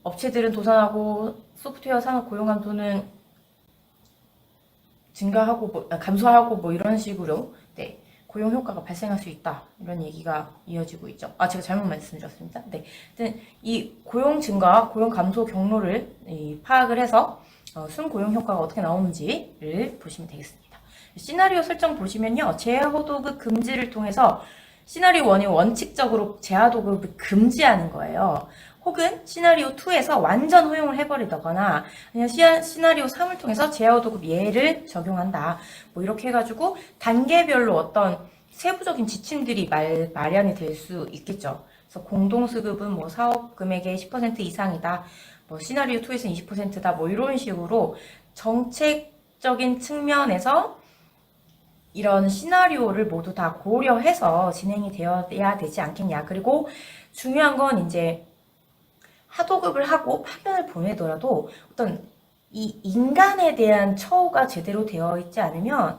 업체들은 도산하고 소프트웨어 산업 고용 감소는 증가하고 감소하고 뭐 이런 식으로 고용 효과가 발생할 수 있다. 이런 얘기가 이어지고 있죠. 제가 잘못 말씀드렸습니다. 네. 이 고용 증가, 고용 감소 경로를 파악을 해서 순고용 효과가 어떻게 나오는지를 보시면 되겠습니다. 시나리오 설정 보시면요. 재하도급 금지를 통해서 시나리오 1이 원칙적으로 재하도급을 금지하는 거예요. 혹은 시나리오 2에서 완전 허용을 해버리거나 그냥 시나리오 3을 통해서 재하도급 예를 적용한다. 뭐 이렇게 해가지고 단계별로 어떤 세부적인 지침들이 마련이 될 수 있겠죠. 그래서 공동수급은 뭐 사업 금액의 10% 이상이다. 뭐 시나리오 2에서는 20%다. 뭐 이런 식으로 정책적인 측면에서 이런 시나리오를 모두 다 고려해서 진행이 되어야 되지 않겠냐. 그리고 중요한 건 이제 하도급을 하고 파견을 보내더라도 어떤 이 인간에 대한 처우가 제대로 되어 있지 않으면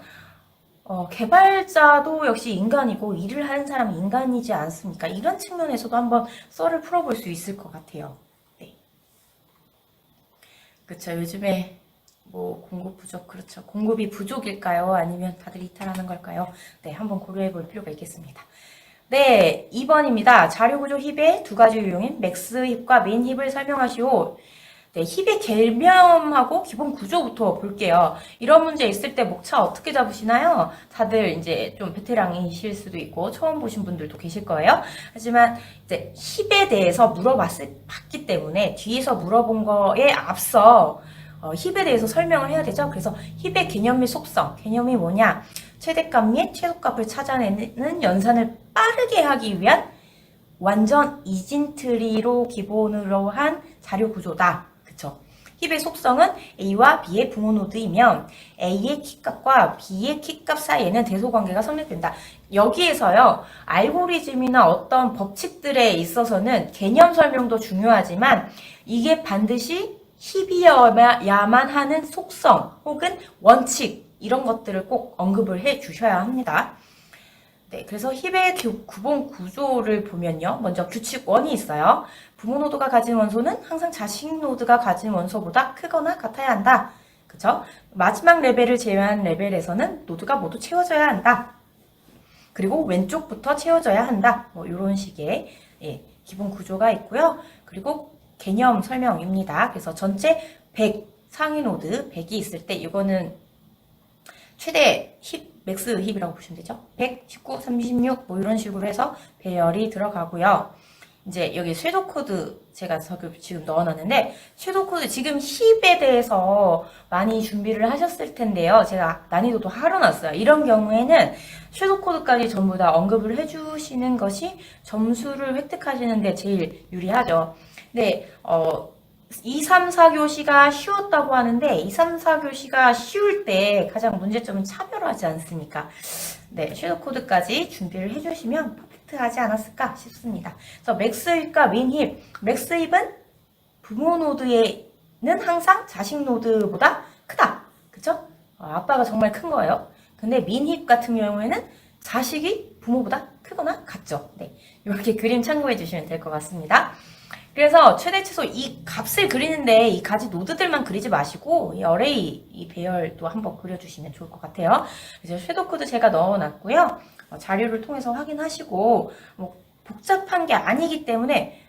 개발자도 역시 인간이고 일을 하는 사람은 인간이지 않습니까? 이런 측면에서도 한번 썰을 풀어볼 수 있을 것 같아요. 네. 그렇죠. 요즘에 뭐 공급 부족, 그렇죠. 공급이 부족일까요? 아니면 다들 이탈하는 걸까요? 네, 한번 고려해 볼 필요가 있겠습니다. 네, 2번입니다. 자료구조 힙의 두 가지 유형인 맥스 힙과 민 힙을 설명하시오. 네, 힙의 개념하고 기본 구조부터 볼게요. 이런 문제 있을 때 목차 어떻게 잡으시나요? 다들 이제 좀 베테랑이실 수도 있고 처음 보신 분들도 계실 거예요. 하지만 이제 힙에 대해서 물어봤기 때문에 뒤에서 물어본 거에 앞서 힙에 대해서 설명을 해야 되죠. 그래서 힙의 개념 및 속성, 개념이 뭐냐? 최대값 및 최소값을 찾아내는 연산을 빠르게 하기 위한 완전 이진트리로 기본으로 한 자료 구조다. 그쵸? 힙의 속성은 A와 B의 부모 노드이면 A의 키값과 B의 키값 사이에는 대소관계가 성립된다. 여기에서요, 알고리즘이나 어떤 법칙들에 있어서는 개념 설명도 중요하지만 이게 반드시 힙이어야만 하는 속성 혹은 원칙 이런 것들을 꼭 언급을 해 주셔야 합니다. 네, 그래서 힙의 구본 구조를 보면요. 먼저 규칙 1이 있어요. 부모 노드가 가진 원소는 항상 자식 노드가 가진 원소보다 크거나 같아야 한다. 그쵸? 마지막 레벨을 제외한 레벨에서는 노드가 모두 채워져야 한다. 그리고 왼쪽부터 채워져야 한다. 뭐 이런 식의 기본 구조가 있고요. 그리고 개념 설명입니다. 그래서 전체 100 상위 노드 100이 있을 때 이거는 최대 힙, 맥스 힙이라고 보시면 되죠. 100, 19, 36 뭐 이런 식으로 해서 배열이 들어가고요. 이제 여기 섀도우 코드 제가 지금 넣어놨는데 섀도우 코드 지금 힙에 대해서 많이 준비를 하셨을 텐데요. 제가 난이도도 하려놨어요. 이런 경우에는 섀도우 코드까지 전부 다 언급을 해주시는 것이 점수를 획득하시는데 제일 유리하죠. 네, 2, 3, 4교시가 쉬웠다고 하는데 2, 3, 4교시가 쉬울 때 가장 문제점은 차별하지 않습니까? 네, 섀도우 코드까지 준비를 해주시면 퍼펙트하지 않았을까 싶습니다. 그래서 맥스힙과 민힙, 맥스힙은 부모 노드에는 항상 자식 노드보다 크다. 그쵸? 아빠가 정말 큰 거예요. 근데 민힙 같은 경우에는 자식이 부모보다 크거나 같죠. 네, 이렇게 그림 참고해 주시면 될 것 같습니다. 그래서 최대 최소 이 값을 그리는데 이 가지 노드들만 그리지 마시고 이 어레이 이 배열도 한번 그려주시면 좋을 것 같아요. 그래서 섀도우 코드 제가 넣어놨고요. 자료를 통해서 확인하시고 뭐 복잡한 게 아니기 때문에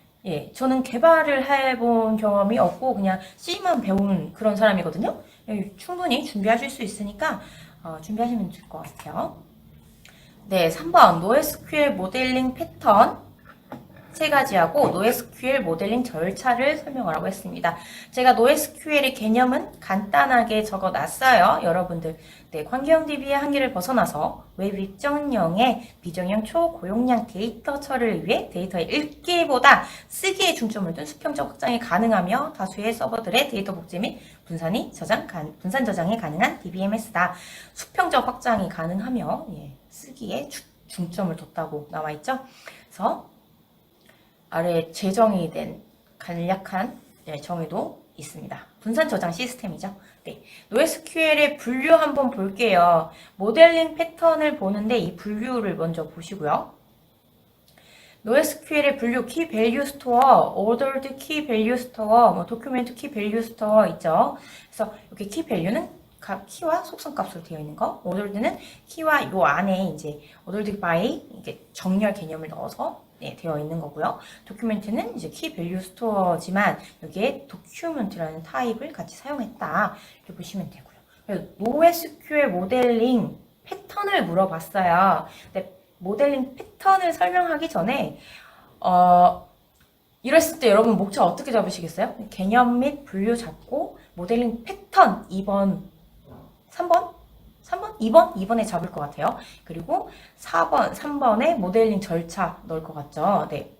저는 개발을 해본 경험이 없고 그냥 C만 배운 그런 사람이거든요. 충분히 준비하실 수 있으니까 준비하시면 될 것 같아요. 네, 3번 NoSQL 모델링 패턴 세 가지하고 NoSQL 모델링 절차를 설명하라고 했습니다. 제가 NoSQL의 개념은 간단하게 적어놨어요. 여러분들 관계형 DB의 한계를 벗어나서 웹 입정형의 비정형 초고용량 데이터 처리를 위해 데이터의 읽기보다 쓰기에 중점을 둔 수평적 확장이 가능하며 다수의 서버들의 데이터 복제 및 분산 저장이 가능한 DBMS다. 수평적 확장이 가능하며 쓰기에 중점을 뒀다고 나와있죠. 그래서 아래 재정의 된 간략한 정의도 있습니다. 분산 저장 시스템이죠. 네, NoSQL의 분류 한번 볼게요. 모델링 패턴을 보는데 이 분류를 먼저 보시고요. NoSQL의 분류 Key Value Store, Ordered Key Value Store, 뭐 Document Key Value Store 있죠. 그래서 여기 Key Value는 각 키와 속성 값으로 되어 있는 거, ordered는 키와 요 안에 이제 ordered by 이게 정렬 개념을 넣어서 되어 있는 거고요. 도큐멘트는 이제 키 밸류 스토어지만 여기에 도큐멘트라는 타입을 같이 사용했다. 이렇게 보시면 되고요. NoSQL 모델링 패턴을 물어봤어요. 근데 모델링 패턴을 설명하기 전에 이랬을 때 여러분 목차 어떻게 잡으시겠어요? 개념 및 분류 잡고 모델링 패턴 2번, 3번? 2번에 잡을 것 같아요. 그리고 4번, 3번에 모델링 절차 넣을 것 같죠. 네.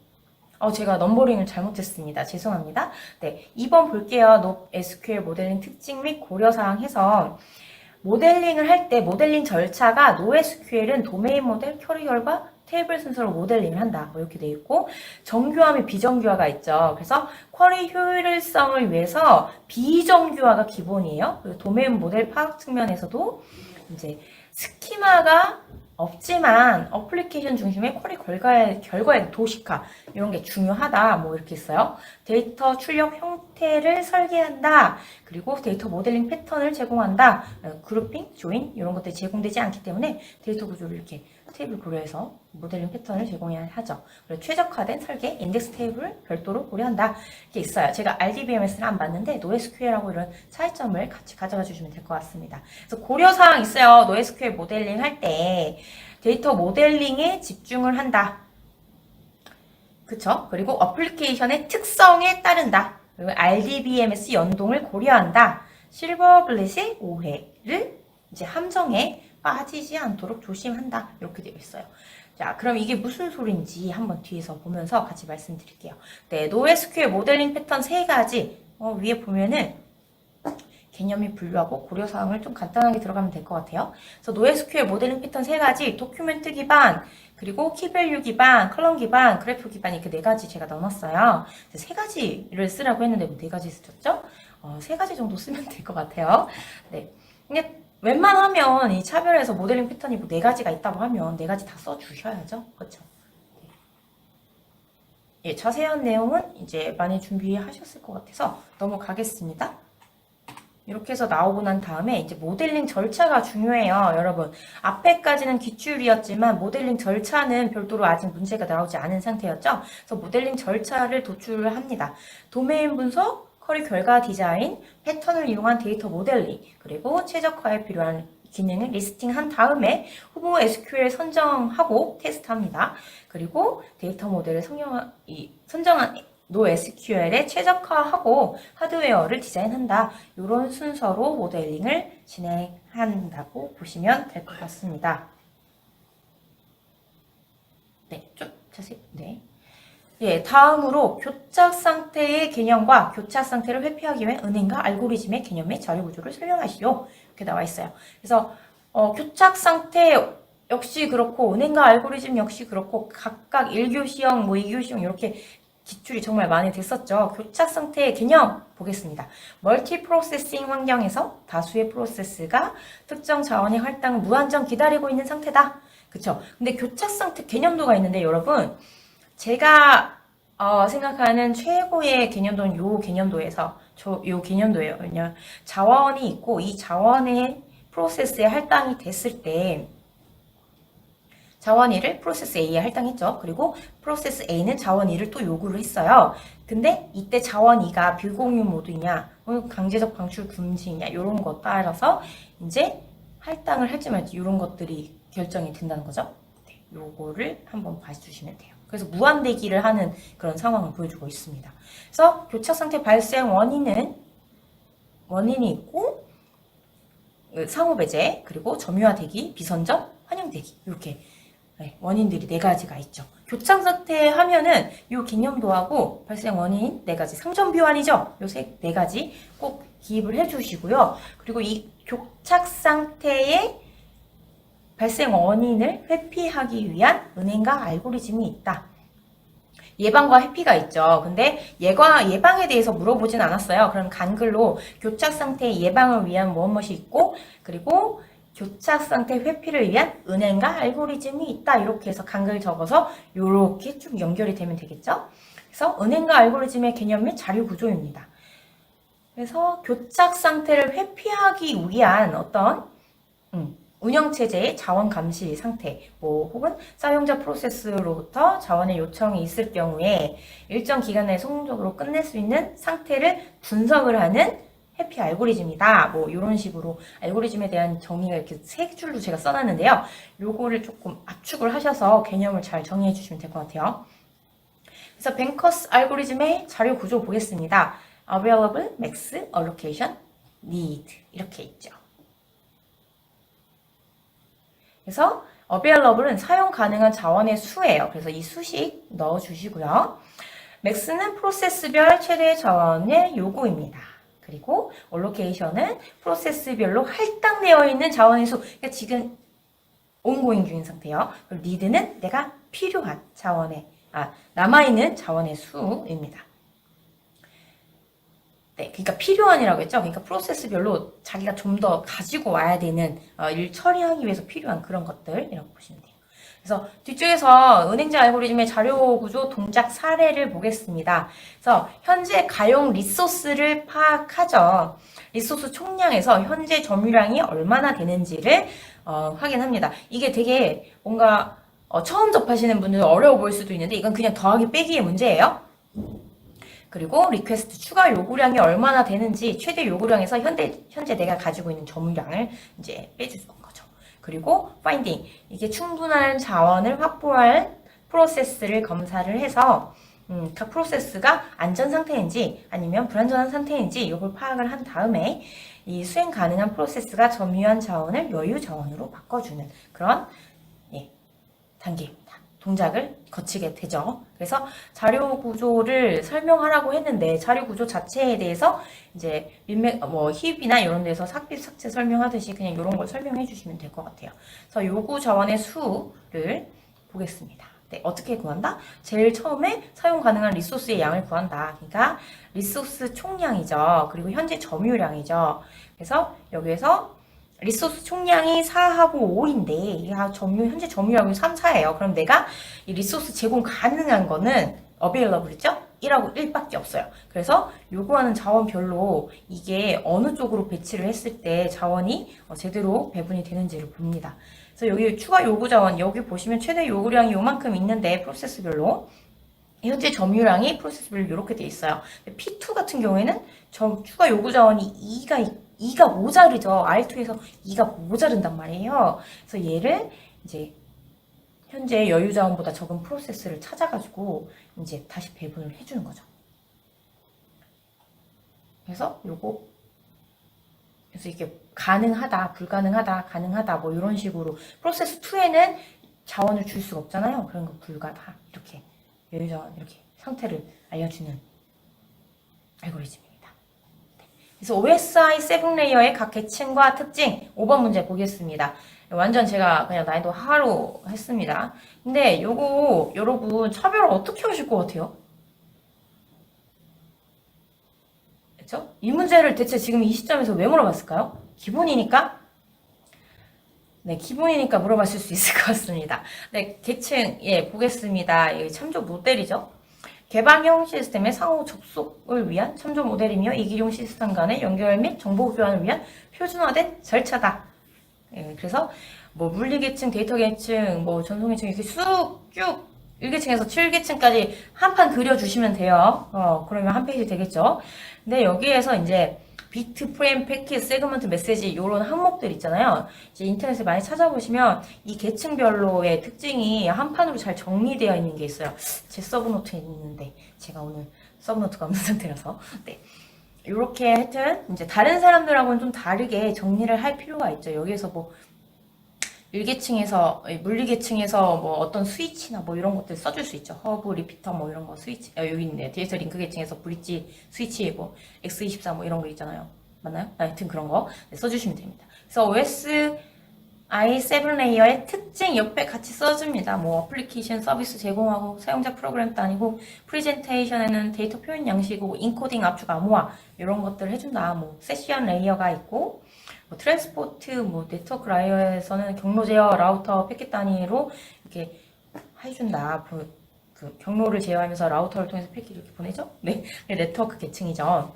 제가 넘버링을 잘못했습니다. 죄송합니다. 네. 2번 볼게요. NoSQL 모델링 특징 및 고려사항 해서 모델링을 할 때 모델링 절차가 NoSQL은 도메인 모델, 쿼리 결과, 테이블 순서로 모델링을 한다. 뭐 이렇게 돼 있고 정규화 및 비정규화가 있죠. 그래서 쿼리 효율성을 위해서 비정규화가 기본이에요. 그리고 도메인 모델 파악 측면에서도 이제 스키마가 없지만 어플리케이션 중심의 쿼리 결과의 도식화 이런 게 중요하다. 뭐 이렇게 있어요. 데이터 출력 형태를 설계한다. 그리고 데이터 모델링 패턴을 제공한다. 그룹핑, 조인 이런 것들이 제공되지 않기 때문에 데이터 구조를 이렇게 테이블 고려해서 모델링 패턴을 제공해야 하죠. 그리고 최적화된 설계, 인덱스 테이블을 별도로 고려한다. 이렇게 있어요. 제가 RDBMS를 안 봤는데 NoSQL하고 이런 차이점을 같이 가져가 주시면 될 것 같습니다. 그래서 고려사항 있어요. NoSQL 모델링 할 때 데이터 모델링에 집중을 한다. 그쵸? 그리고 어플리케이션의 특성에 따른다. 그리고 RDBMS 연동을 고려한다. 실버블렛의 오해를 이제 함정에 빠지지 않도록 조심한다. 이렇게 되어 있어요. 자, 그럼 이게 무슨 소리인지 한번 뒤에서 보면서 같이 말씀드릴게요. 네, NoSQL 모델링 패턴 3가지. 위에 보면은 개념이 분류하고 고려사항을 좀 간단하게 들어가면 될 것 같아요. 그래서 NoSQL 모델링 패턴 3가지, 도큐멘트 기반, 그리고 키밸류 기반, 컬럼 기반, 그래프 기반 이렇게 4가지 제가 넣어놨어요. 3가지를 쓰라고 했는데 뭐 4가지 쓰셨죠? 3가지 정도 쓰면 될 것 같아요. 네. 근데 웬만하면 이 차별에서 모델링 패턴이 뭐 4가지가 있다고 하면 4가지 다 써주셔야죠. 그렇죠? 예, 자세한 내용은 이제 많이 준비하셨을 것 같아서 넘어가겠습니다. 이렇게 해서 나오고 난 다음에 이제 모델링 절차가 중요해요. 여러분, 앞에까지는 기출이었지만 모델링 절차는 별도로 아직 문제가 나오지 않은 상태였죠. 그래서 모델링 절차를 도출을 합니다. 도메인 분석, 쿼리 결과 디자인, 패턴을 이용한 데이터 모델링, 그리고 최적화에 필요한 기능을 리스팅한 다음에 후보 SQL 선정하고 테스트합니다. 그리고 데이터 모델을 선정한 NoSQL에 최적화하고 하드웨어를 디자인한다. 이런 순서로 모델링을 진행한다고 보시면 될 것 같습니다. 네, 좀 자세히, 네. 예, 다음으로 교착 상태의 개념과 교착 상태를 회피하기 위해 은행과 알고리즘의 개념 및 자료 구조를 설명하시오. 이렇게 나와 있어요. 그래서 교착 상태 역시 그렇고 은행과 알고리즘 역시 그렇고 각각 1교시형, 뭐 2교시형 이렇게 기출이 정말 많이 됐었죠. 교착 상태의 개념 보겠습니다. 멀티 프로세싱 환경에서 다수의 프로세스가 특정 자원의 할당을 무한정 기다리고 있는 상태다. 그쵸? 근데 교착 상태 개념도가 있는데 여러분 제가 생각하는 최고의 개념도는 요 개념도에서 요 개념도예요. 왜냐면 자원이 있고 이 자원의 프로세스에 할당이 됐을 때 자원 1을 프로세스 A에 할당했죠. 그리고 프로세스 A는 자원 2를 또 요구를 했어요. 근데 이때 자원 2가 비공유 모드이냐, 강제적 방출 금지이냐 이런 거 따라서 이제 할당을 할지 말지 이런 것들이 결정이 된다는 거죠. 네, 요거를 한번 봐주시면 돼요. 그래서 무한대기를 하는 그런 상황을 보여주고 있습니다. 그래서 교착 상태 발생 원인이 있고 상호 배제, 그리고 점유화 대기, 비선점, 환영 대기 이렇게 원인들이 4가지가 있죠. 교착 상태 하면은 이 개념도하고 발생 원인 4가지, 상점 비환이죠. 요 4가지 꼭 기입을 해주시고요. 그리고 이 교착 상태의 발생 원인을 회피하기 위한 은행과 알고리즘이 있다. 예방과 회피가 있죠. 근데 예방에 대해서 물어보진 않았어요. 그럼 간글로 교착 상태의 예방을 위한 무엇이 있고, 그리고 교착 상태 회피를 위한 은행과 알고리즘이 있다. 이렇게 해서 간글 적어서 이렇게 쭉 연결이 되면 되겠죠. 그래서 은행과 알고리즘의 개념 및 자료 구조입니다. 그래서 교착 상태를 회피하기 위한 어떤 운영체제의 자원 감시 상태, 혹은 사용자 프로세스로부터 자원의 요청이 있을 경우에 일정 기간 내에 성공적으로 끝낼 수 있는 상태를 분석을 하는 회피 알고리즘이다. 이런 식으로 알고리즘에 대한 정의가 이렇게 3줄로 제가 써놨는데요. 요거를 조금 압축을 하셔서 개념을 잘 정의해 주시면 될 것 같아요. 그래서 뱅커스 알고리즘의 자료 구조 보겠습니다. Available, Max, Allocation, Need 이렇게 있죠. 그래서 available은 사용 가능한 자원의 수예요. 그래서 이 수식 넣어주시고요. max는 프로세스별 최대 자원의 요구입니다. 그리고 allocation은 프로세스별로 할당되어 있는 자원의 수. 그러니까 지금 ongoing 중인 상태예요. 그리고 need는 내가 필요한 자원의, 남아있는 자원의 수입니다. 네, 그러니까 필요한이라고 했죠. 그러니까 프로세스별로 자기가 좀 더 가지고 와야 되는 일 처리하기 위해서 필요한 그런 것들이라고 보시면 돼요. 그래서 뒤쪽에서 은행제 알고리즘의 자료 구조 동작 사례를 보겠습니다. 그래서 현재 가용 리소스를 파악하죠. 리소스 총량에서 현재 점유량이 얼마나 되는지를 확인합니다. 이게 되게 뭔가 처음 접하시는 분들은 어려워 보일 수도 있는데 이건 그냥 더하기 빼기의 문제예요. 그리고 리퀘스트 추가 요구량이 얼마나 되는지 최대 요구량에서 현재 내가 가지고 있는 점유량을 이제 빼주는 거죠. 그리고 파인딩, 이게 충분한 자원을 확보할 프로세스를 검사를 해서 각 프로세스가 안전 상태인지 아니면 불안전한 상태인지 이걸 파악을 한 다음에 이 수행 가능한 프로세스가 점유한 자원을 여유 자원으로 바꿔주는 그런 단계입니다. 동작을 거치게 되죠. 그래서 자료 구조를 설명하라고 했는데 자료 구조 자체에 대해서 이제 힙이나 이런 데서 삭제 설명하듯이 그냥 이런 걸 설명해 주시면 될 것 같아요. 그래서 요구 자원의 수를 보겠습니다. 네, 어떻게 구한다? 제일 처음에 사용 가능한 리소스의 양을 구한다. 그러니까 리소스 총량이죠. 그리고 현재 점유량이죠. 그래서 여기에서 리소스 총량이 4하고 5인데 현재 점유량이 3, 4예요. 그럼 내가 이 리소스 제공 가능한 거는 available이죠? 1하고 1밖에 없어요. 그래서 요구하는 자원별로 이게 어느 쪽으로 배치를 했을 때 자원이 제대로 배분이 되는지를 봅니다. 그래서 여기 추가 요구 자원, 여기 보시면 최대 요구량이 요만큼 있는데 프로세스별로 현재 점유량이 프로세스별로 이렇게 돼 있어요. P2 같은 경우에는 추가 요구 자원이 2가 모자르죠. R2에서 2가 모자른단 말이에요. 그래서 얘를 이제 현재 여유 자원보다 적은 프로세스를 찾아가지고 이제 다시 배분을 해주는 거죠. 그래서 이게 가능하다, 불가능하다, 가능하다 뭐 이런 식으로 프로세스 2에는 자원을 줄 수가 없잖아요. 그런 거 불가다 이렇게 여유 자원 이렇게 상태를 알려주는 알고리즘입니다. 그래서 OSI 7레이어의 각 계층과 특징 5번 문제 보겠습니다. 완전 제가 그냥 난이도 하로 했습니다. 근데 요거 여러분 차별을 어떻게 하실 것 같아요? 그렇죠? 이 문제를 대체 지금 이 시점에서 왜 물어봤을까요? 기본이니까? 네, 기본이니까 물어봤을 수 있을 것 같습니다. 네, 계층 보겠습니다. 이 참조 모델이죠. 개방형 시스템의 상호 접속을 위한 참조 모델이며 이기종 시스템 간의 연결 및 정보 교환을 위한 표준화된 절차다. 그래서 물리계층, 데이터계층, 전송계층 이렇게 쭉 1계층에서 7계층까지 한 판 그려주시면 돼요. 그러면 한 페이지 되겠죠. 근데 여기에서 이제 비트, 프레임, 패킷, 세그먼트, 메시지 이런 항목들 있잖아요. 이제 인터넷에 많이 찾아보시면 이 계층별로의 특징이 한 판으로 잘 정리되어 있는 게 있어요. 제 서브노트에 있는데 제가 오늘 서브노트가 없는 상태라서 네. 이렇게 하여튼 이제 다른 사람들하고는 좀 다르게 정리를 할 필요가 있죠. 여기에서 1계층에서 물리계층에서 어떤 스위치나 이런 것들 써줄 수 있죠. 허브, 리피터 이런 거 스위치 여기 있네요. 뒤에서 링크 계층에서 브릿지 스위치 X24 이런 거 있잖아요. 맞나요? 하여튼 그런 거 써주시면 됩니다. 그래서 OSI 7레이어의 특징 옆에 같이 써줍니다. 어플리케이션 서비스 제공하고 사용자 프로그램 다니고 프레젠테이션에는 데이터 표현 양식이고 인코딩, 압축, 암호화 이런 것들을 해준다. 세션 레이어가 있고 트랜스포트, 네트워크 라이어에서는 경로 제어, 라우터, 패킷 단위로 이렇게 해준다. 그 경로를 제어하면서 라우터를 통해서 패킷 이렇게 보내죠? 네, 네트워크 계층이죠.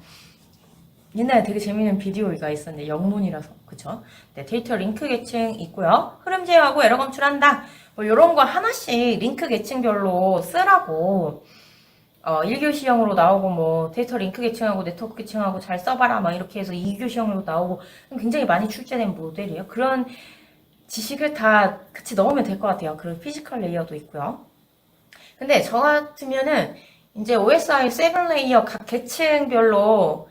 옛날에 되게 재밌는 비디오가 있었는데 영문이라서 그쵸? 네, 데이터 링크 계층 있고요. 흐름 제어하고 에러 검출한다. 이런 거 하나씩 링크 계층별로 쓰라고 1교시형으로 나오고 데이터 링크 계층하고 네트워크 계층하고 잘 써봐라 이렇게 해서 2교시형으로 나오고 굉장히 많이 출제된 모델이에요. 그런 지식을 다 같이 넣으면 될 것 같아요. 그리고 피지컬 레이어도 있고요. 근데 저 같으면은 이제 OSI 7레이어 각 계층별로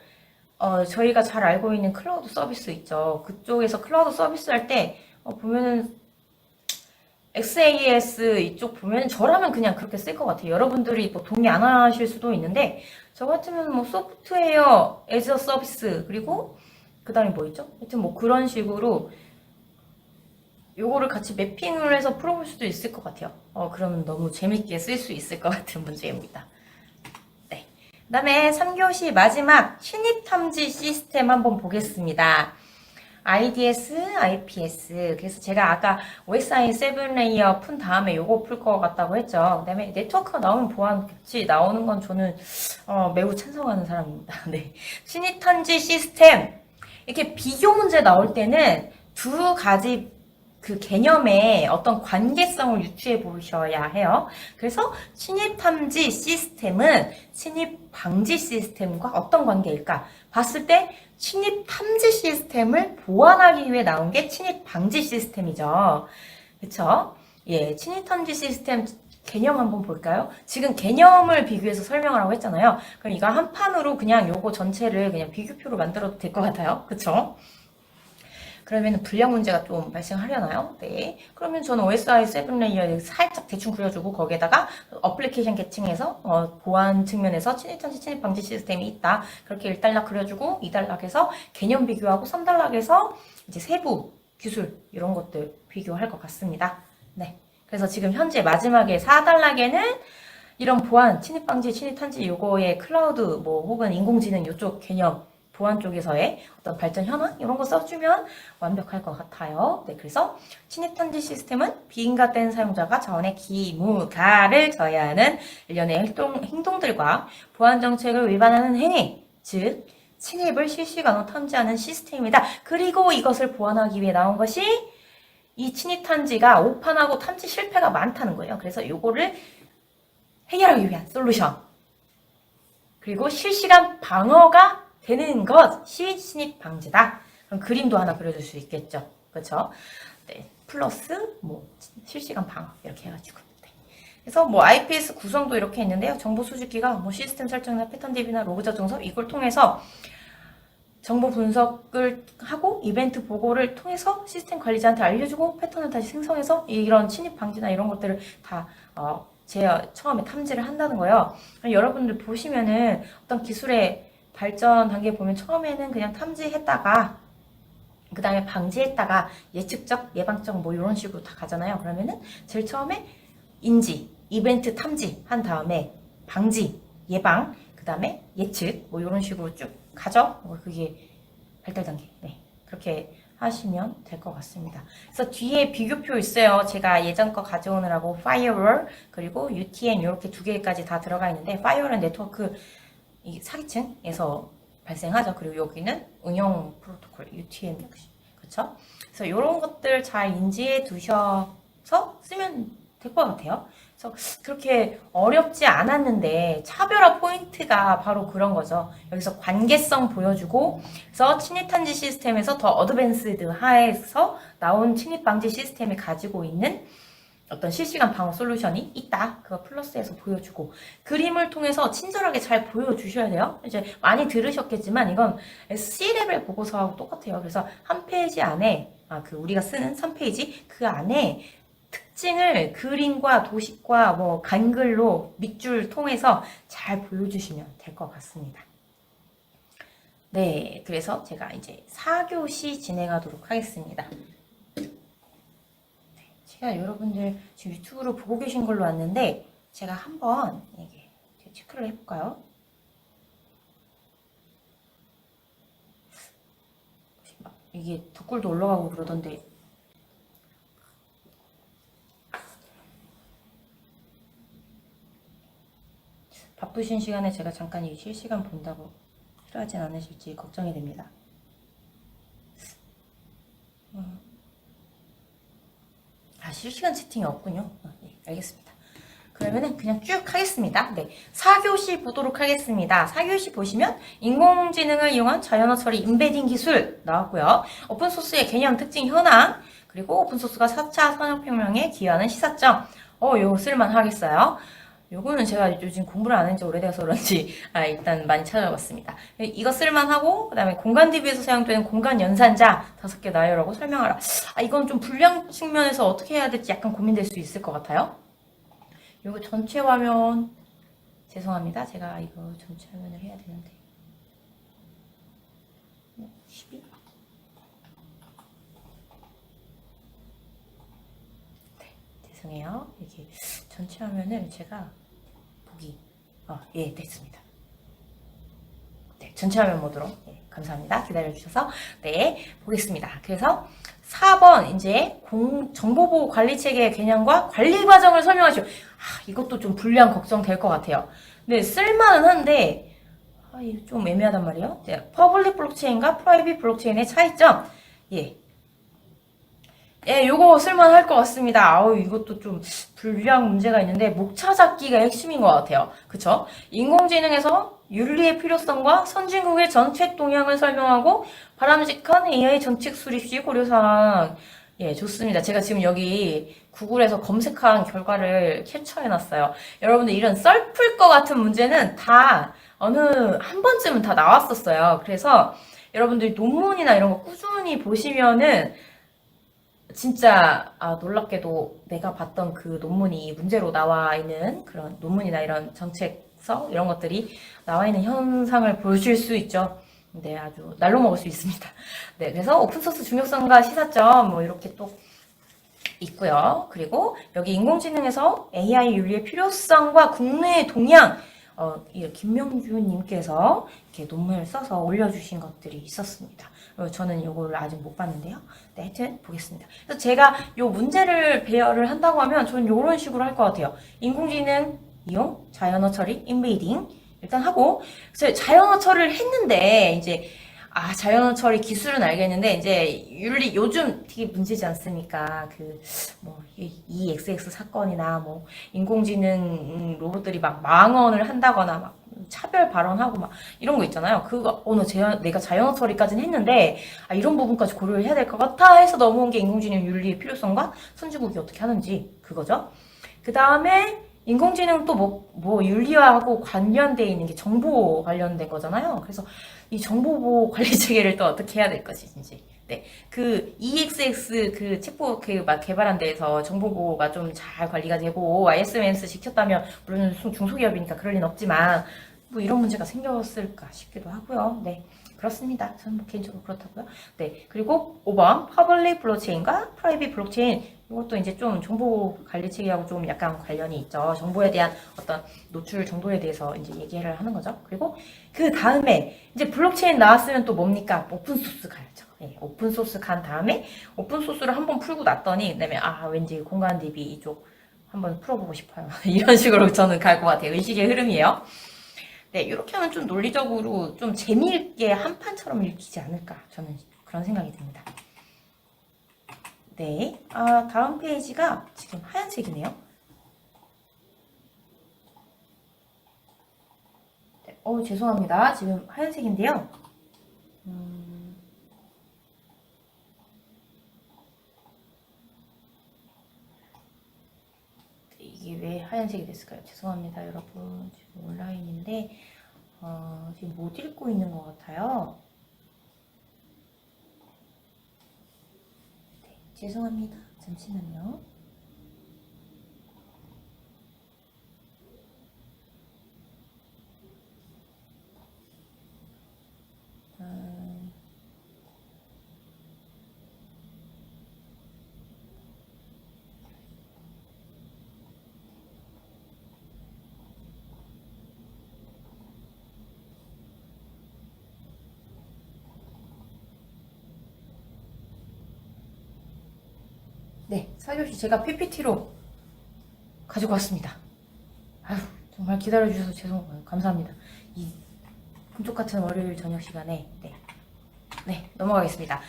저희가 잘 알고 있는 클라우드 서비스 있죠. 그쪽에서 클라우드 서비스 할 때 보면은 XAS 이쪽 보면 저라면 그냥 그렇게 쓸 것 같아요. 여러분들이 동의 안 하실 수도 있는데 저 같으면 뭐 소프트웨어 as a 서비스 그리고 그 다음에 뭐 있죠? 하여튼 뭐 그런 식으로 요거를 같이 매핑을 해서 풀어볼 수도 있을 것 같아요. 그러면 너무 재밌게 쓸 수 있을 것 같은 문제입니다. 네. 그 다음에 3교시 마지막 신입 탐지 시스템 한번 보겠습니다. IDS, IPS. 그래서 제가 아까 OSI 7레이어 푼 다음에 요거 풀 것 같다고 했죠. 그 다음에 네트워크가 나오면 보안 같이 나오는 건 저는 매우 찬성하는 사람입니다. 네. 신입 탐지 시스템. 이렇게 비교 문제 나올 때는 두 가지 그 개념에 어떤 관계성을 유추해 보셔야 해요. 그래서 침입 탐지 시스템은 침입 방지 시스템과 어떤 관계일까? 봤을 때 침입 탐지 시스템을 보완하기 위해 나온 게 침입 방지 시스템이죠. 그쵸? 예, 침입 탐지 시스템 개념 한번 볼까요? 지금 개념을 비교해서 설명을 하고 했잖아요. 그럼 이거 한 판으로 그냥 요거 전체를 그냥 비교표로 만들어도 될 것 같아요. 그쵸? 그러면 분량 문제가 좀 발생하려나요? 네. 그러면 저는 OSI 7레이어에 살짝 대충 그려주고 거기에다가 어플리케이션 계층에서 보안 측면에서 침입 탐지 침입 방지 시스템이 있다. 그렇게 1단락 그려주고 2단락에서 개념 비교하고 3단락에서 이제 세부 기술 이런 것들 비교할 것 같습니다. 네. 그래서 지금 현재 마지막에 4단락에는 이런 보안, 침입 방지, 침입 탐지 요거의 클라우드 뭐 혹은 인공지능 요쪽 개념 보안 쪽에서의 어떤 발전 현황 이런 거 써주면 완벽할 것 같아요. 네, 그래서 침입 탐지 시스템은 비인가된 사용자가 자원의 기무가를 져야 하는 일련의 행동들과 보안 정책을 위반하는 행위, 즉 침입을 실시간으로 탐지하는 시스템이다. 그리고 이것을 보완하기 위해 나온 것이 이 침입 탐지가 오판하고 탐지 실패가 많다는 거예요. 그래서 이거를 해결하기 위한 솔루션. 그리고 실시간 방어가 되는 것이 침입 방지다. 그럼 그림도 하나 그려줄 수 있겠죠. 그렇죠? 네, 플러스 뭐 실시간 방어 이렇게 해가지고. 네. 그래서 뭐 IPS 구성도 이렇게 있는데요. 정보 수집기가 뭐 시스템 설정이나 패턴 DB나 로그 저장소 이걸 통해서 정보 분석을 하고 이벤트 보고를 통해서 시스템 관리자한테 알려주고 패턴을 다시 생성해서 이런 침입 방지나 이런 것들을 다 제가 처음에 탐지를 한다는 거예요. 여러분들 보시면은 어떤 기술의 발전 단계 보면 처음에는 그냥 탐지했다가 그 다음에 방지했다가 예측적, 예방적 뭐 이런 식으로 다 가잖아요. 그러면은 제일 처음에 인지, 이벤트 탐지 한 다음에 방지, 예방, 그 다음에 예측 뭐 이런 식으로 쭉 가죠. 그게 발달 단계. 네, 그렇게 하시면 될 것 같습니다. 그래서 뒤에 비교표 있어요. 제가 예전 거 가져오느라고 Firewall 그리고 UTM 이렇게 두 개까지 다 들어가 있는데 Firewall은 네트워크 이 사기층에서 발생하죠. 그리고 여기는 응용 프로토콜 UTM 역시 그렇죠. 그래서 이런 것들 잘 인지해 두셔서 쓰면 될 것 같아요. 그래서 그렇게 어렵지 않았는데 차별화 포인트가 바로 그런 거죠. 여기서 관계성 보여주고 그래서 침입 탐지 시스템에서 더 어드밴스드 하에서 나온 침입 방지 시스템이 가지고 있는 어떤 실시간 방어 솔루션이 있다. 그거 플러스해서 보여주고 그림을 통해서 친절하게 잘 보여주셔야 돼요. 이제 많이 들으셨겠지만 이건 C레벨 보고서하고 똑같아요. 그래서 한 페이지 안에 우리가 쓰는 3페이지 그 안에 특징을 그림과 도식과 뭐 간글로 밑줄 통해서 잘 보여주시면 될 것 같습니다. 네, 그래서 제가 이제 4교시 진행하도록 하겠습니다. 제가 여러분들 지금 유튜브로 보고 계신 걸로 왔는데 제가 한번 이게 체크를 해볼까요? 이게 덧글도 올라가고 그러던데 바쁘신 시간에 제가 잠깐 이 실시간 본다고 싫어하진 않으실지 걱정이 됩니다. 실시간 채팅이 없군요. 네, 알겠습니다. 그러면은 그냥 쭉 하겠습니다. 네, 4교시 보도록 하겠습니다. 4교시 보시면 인공지능을 이용한 자연어 처리 임베딩 기술 나왔고요. 오픈소스의 개념, 특징, 현황 그리고 오픈소스가 4차 산업혁명에 기여하는 시사점 요거 쓸만하겠어요. 요거는 제가 요즘 공부를 안 한 지 오래돼서 그런지 일단 많이 찾아봤습니다. 이거 쓸만하고 그 다음에 공간 DB에서 사용되는 공간 연산자 5개 나열하고 설명하라. 이건 좀 분량 측면에서 어떻게 해야 될지 약간 고민될 수 있을 것 같아요. 요거 전체 화면 죄송합니다. 제가 이거 전체 화면을 해야 되는데. 12? 네, 죄송해요. 이게 전체 화면을 제가 보기, 예, 됐습니다. 네, 전체 화면 모드로. 네, 감사합니다. 기다려주셔서. 네, 보겠습니다. 그래서 4번, 이제 정보보호 관리 체계의 개념과 관리 과정을 설명하시오. 이것도 좀 불리한 걱정될 것 같아요. 네, 쓸만은 한데, 이거 좀 애매하단 말이에요. 네, 퍼블릭 블록체인과 프라이빗 블록체인의 차이점. 예. 예, 요거 쓸만할 것 같습니다. 이것도 좀 불리한 문제가 있는데, 목차 잡기가 핵심인 것 같아요. 그쵸? 인공지능에서 윤리의 필요성과 선진국의 정책 동향을 설명하고, 바람직한 AI 정책 수립 시 고려사항. 예, 좋습니다. 제가 지금 여기 구글에서 검색한 결과를 캡처해놨어요. 여러분들 이런 썰풀 것 같은 문제는 다 어느 한 번쯤은 다 나왔었어요. 그래서 여러분들이 논문이나 이런 거 꾸준히 보시면은 진짜 놀랍게도 내가 봤던 그 논문이 문제로 나와 있는 그런 논문이나 이런 정책서 이런 것들이 나와 있는 현상을 보실 수 있죠. 네, 아주 날로 먹을 수 있습니다. 네, 그래서 오픈소스 중요성과 시사점 뭐 이렇게 또 있고요. 그리고 여기 인공지능에서 AI 윤리의 필요성과 국내의 동향, 이 김명주님께서 이렇게 논문을 써서 올려주신 것들이 있었습니다. 저는 이걸 아직 못 봤는데요. 네, 하여튼 보겠습니다. 그래서 제가 이 문제를 배열을 한다고 하면 저는 이런 식으로 할 것 같아요. 인공지능 이용, 자연어 처리, 인베이딩 일단 하고, 그래서 자연어 처리를 했는데 이제 자연어 처리 기술은 알겠는데 이제 윤리 요즘 되게 문제지 않습니까? EXX 사건이나 뭐 인공지능 로봇들이 막 망언을 한다거나 막 차별 발언하고 막 이런 거 있잖아요. 그거 내가 자연어 처리까지는 했는데 이런 부분까지 고려를 해야 될 것 같아 해서 넘어온 게 인공지능 윤리의 필요성과 선진국이 어떻게 하는지 그거죠. 그 다음에 인공지능 또 뭐 윤리화하고 관련돼 있는 게 정보 관련된 거잖아요. 그래서 이 정보보호 관리 체계를 또 어떻게 해야 될 것인지. 네. 그 EXX 그 챗봇 막 개발한 데에서 정보보호가 좀 잘 관리가 되고 ISMS 지켰다면 물론 중소기업이니까 그럴 리는 없지만 뭐 이런 문제가 생겼을까 싶기도 하고요. 네. 그렇습니다. 저는 뭐 개인적으로 그렇다고요. 네. 그리고 5번 퍼블릭 블록체인과 프라이빗 블록체인 이것도 이제 좀 정보 관리 체계하고 좀 약간 관련이 있죠. 정보에 대한 어떤 노출 정도에 대해서 이제 얘기를 하는 거죠. 그리고 그 다음에 이제 블록체인 나왔으면 또 뭡니까? 오픈소스 가야죠. 네, 오픈소스 간 다음에 오픈소스를 한번 풀고 났더니 그다음에 왠지 공간 DB 이쪽 한번 풀어보고 싶어요. 이런 식으로 저는 갈 것 같아요. 의식의 흐름이에요. 네, 이렇게 하면 좀 논리적으로 좀 재미있게 한 판처럼 읽히지 않을까. 저는 그런 생각이 듭니다. 네, 다음 페이지가 지금 하얀색이네요. 네, 죄송합니다. 지금 하얀색인데요. 이게 왜 하얀색이 됐을까요? 죄송합니다, 여러분. 지금 온라인인데 지금 못 읽고 있는 것 같아요. 네, 죄송합니다. 잠시만요. 네, 4교시 제가 PPT로 가지고 왔습니다. 정말 기다려주셔서 감사합니다. 이 금쪽 같은 월요일 저녁 시간에 네, 넘어가겠습니다.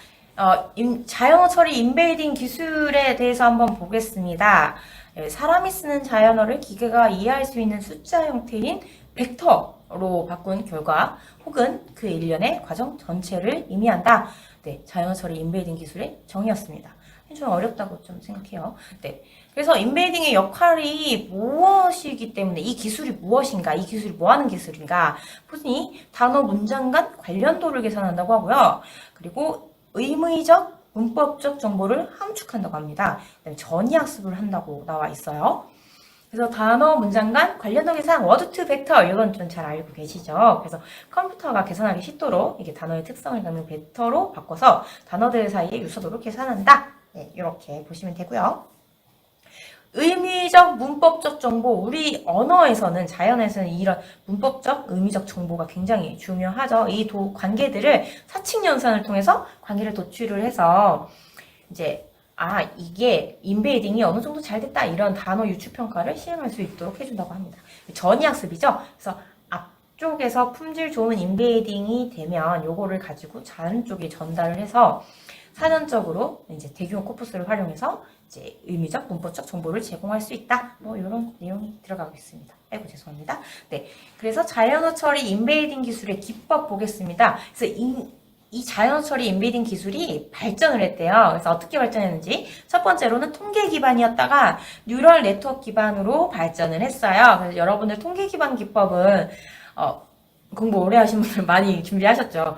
자연어 처리 인베이딩 기술에 대해서 한번 보겠습니다. 사람이 쓰는 자연어를 기계가 이해할 수 있는 숫자 형태인 벡터로 바꾼 결과 혹은 그 일련의 과정 전체를 의미한다. 네, 자연어 처리 인베이딩 기술의 정의였습니다. 좀 어렵다고 좀 생각해요. 네. 그래서 인베이딩의 역할이 무엇이기 때문에 이 기술이 무엇인가, 이 기술이 뭐하는 기술인가 보니 단어 문장 간 관련도를 계산한다고 하고요. 그리고 의무적, 문법적 정보를 함축한다고 합니다. 그다음에 전이학습을 한다고 나와 있어요. 그래서 단어, 문장 간 관련 동의사항, 워드 투 벡터 이건 좀 잘 알고 계시죠? 그래서 컴퓨터가 계산하기 쉽도록 이게 단어의 특성을 갖는 벡터로 바꿔서 단어들 사이에 유사도를 계산한다. 네, 이렇게 보시면 되고요. 의미적, 문법적 정보, 우리 언어에서는, 자연에서는 이런 문법적, 의미적 정보가 굉장히 중요하죠. 이 관계들을 사칙연산을 통해서 관계를 도출을 해서 이제 이게 인베이딩이 어느 정도 잘 됐다 이런 단어 유추 평가를 시행할 수 있도록 해준다고 합니다. 전이학습이죠. 그래서 앞쪽에서 품질 좋은 인베이딩이 되면 요거를 가지고 자연 쪽에 전달을 해서 사전적으로 이제 대규모 코퍼스를 활용해서 이제 의미적, 문법적 정보를 제공할 수 있다. 뭐 이런 내용이 들어가고 있습니다. 아이고 죄송합니다. 네, 그래서 자연어 처리 인베이딩 기술의 기법 보겠습니다. 그래서 이 자연어 처리 인베이딩 기술이 발전을 했대요. 그래서 어떻게 발전했는지 첫 번째로는 통계 기반이었다가 뉴럴 네트워크 기반으로 발전을 했어요. 그래서 여러분들 통계 기반 기법은 공부 오래 하신 분들 많이 준비하셨죠.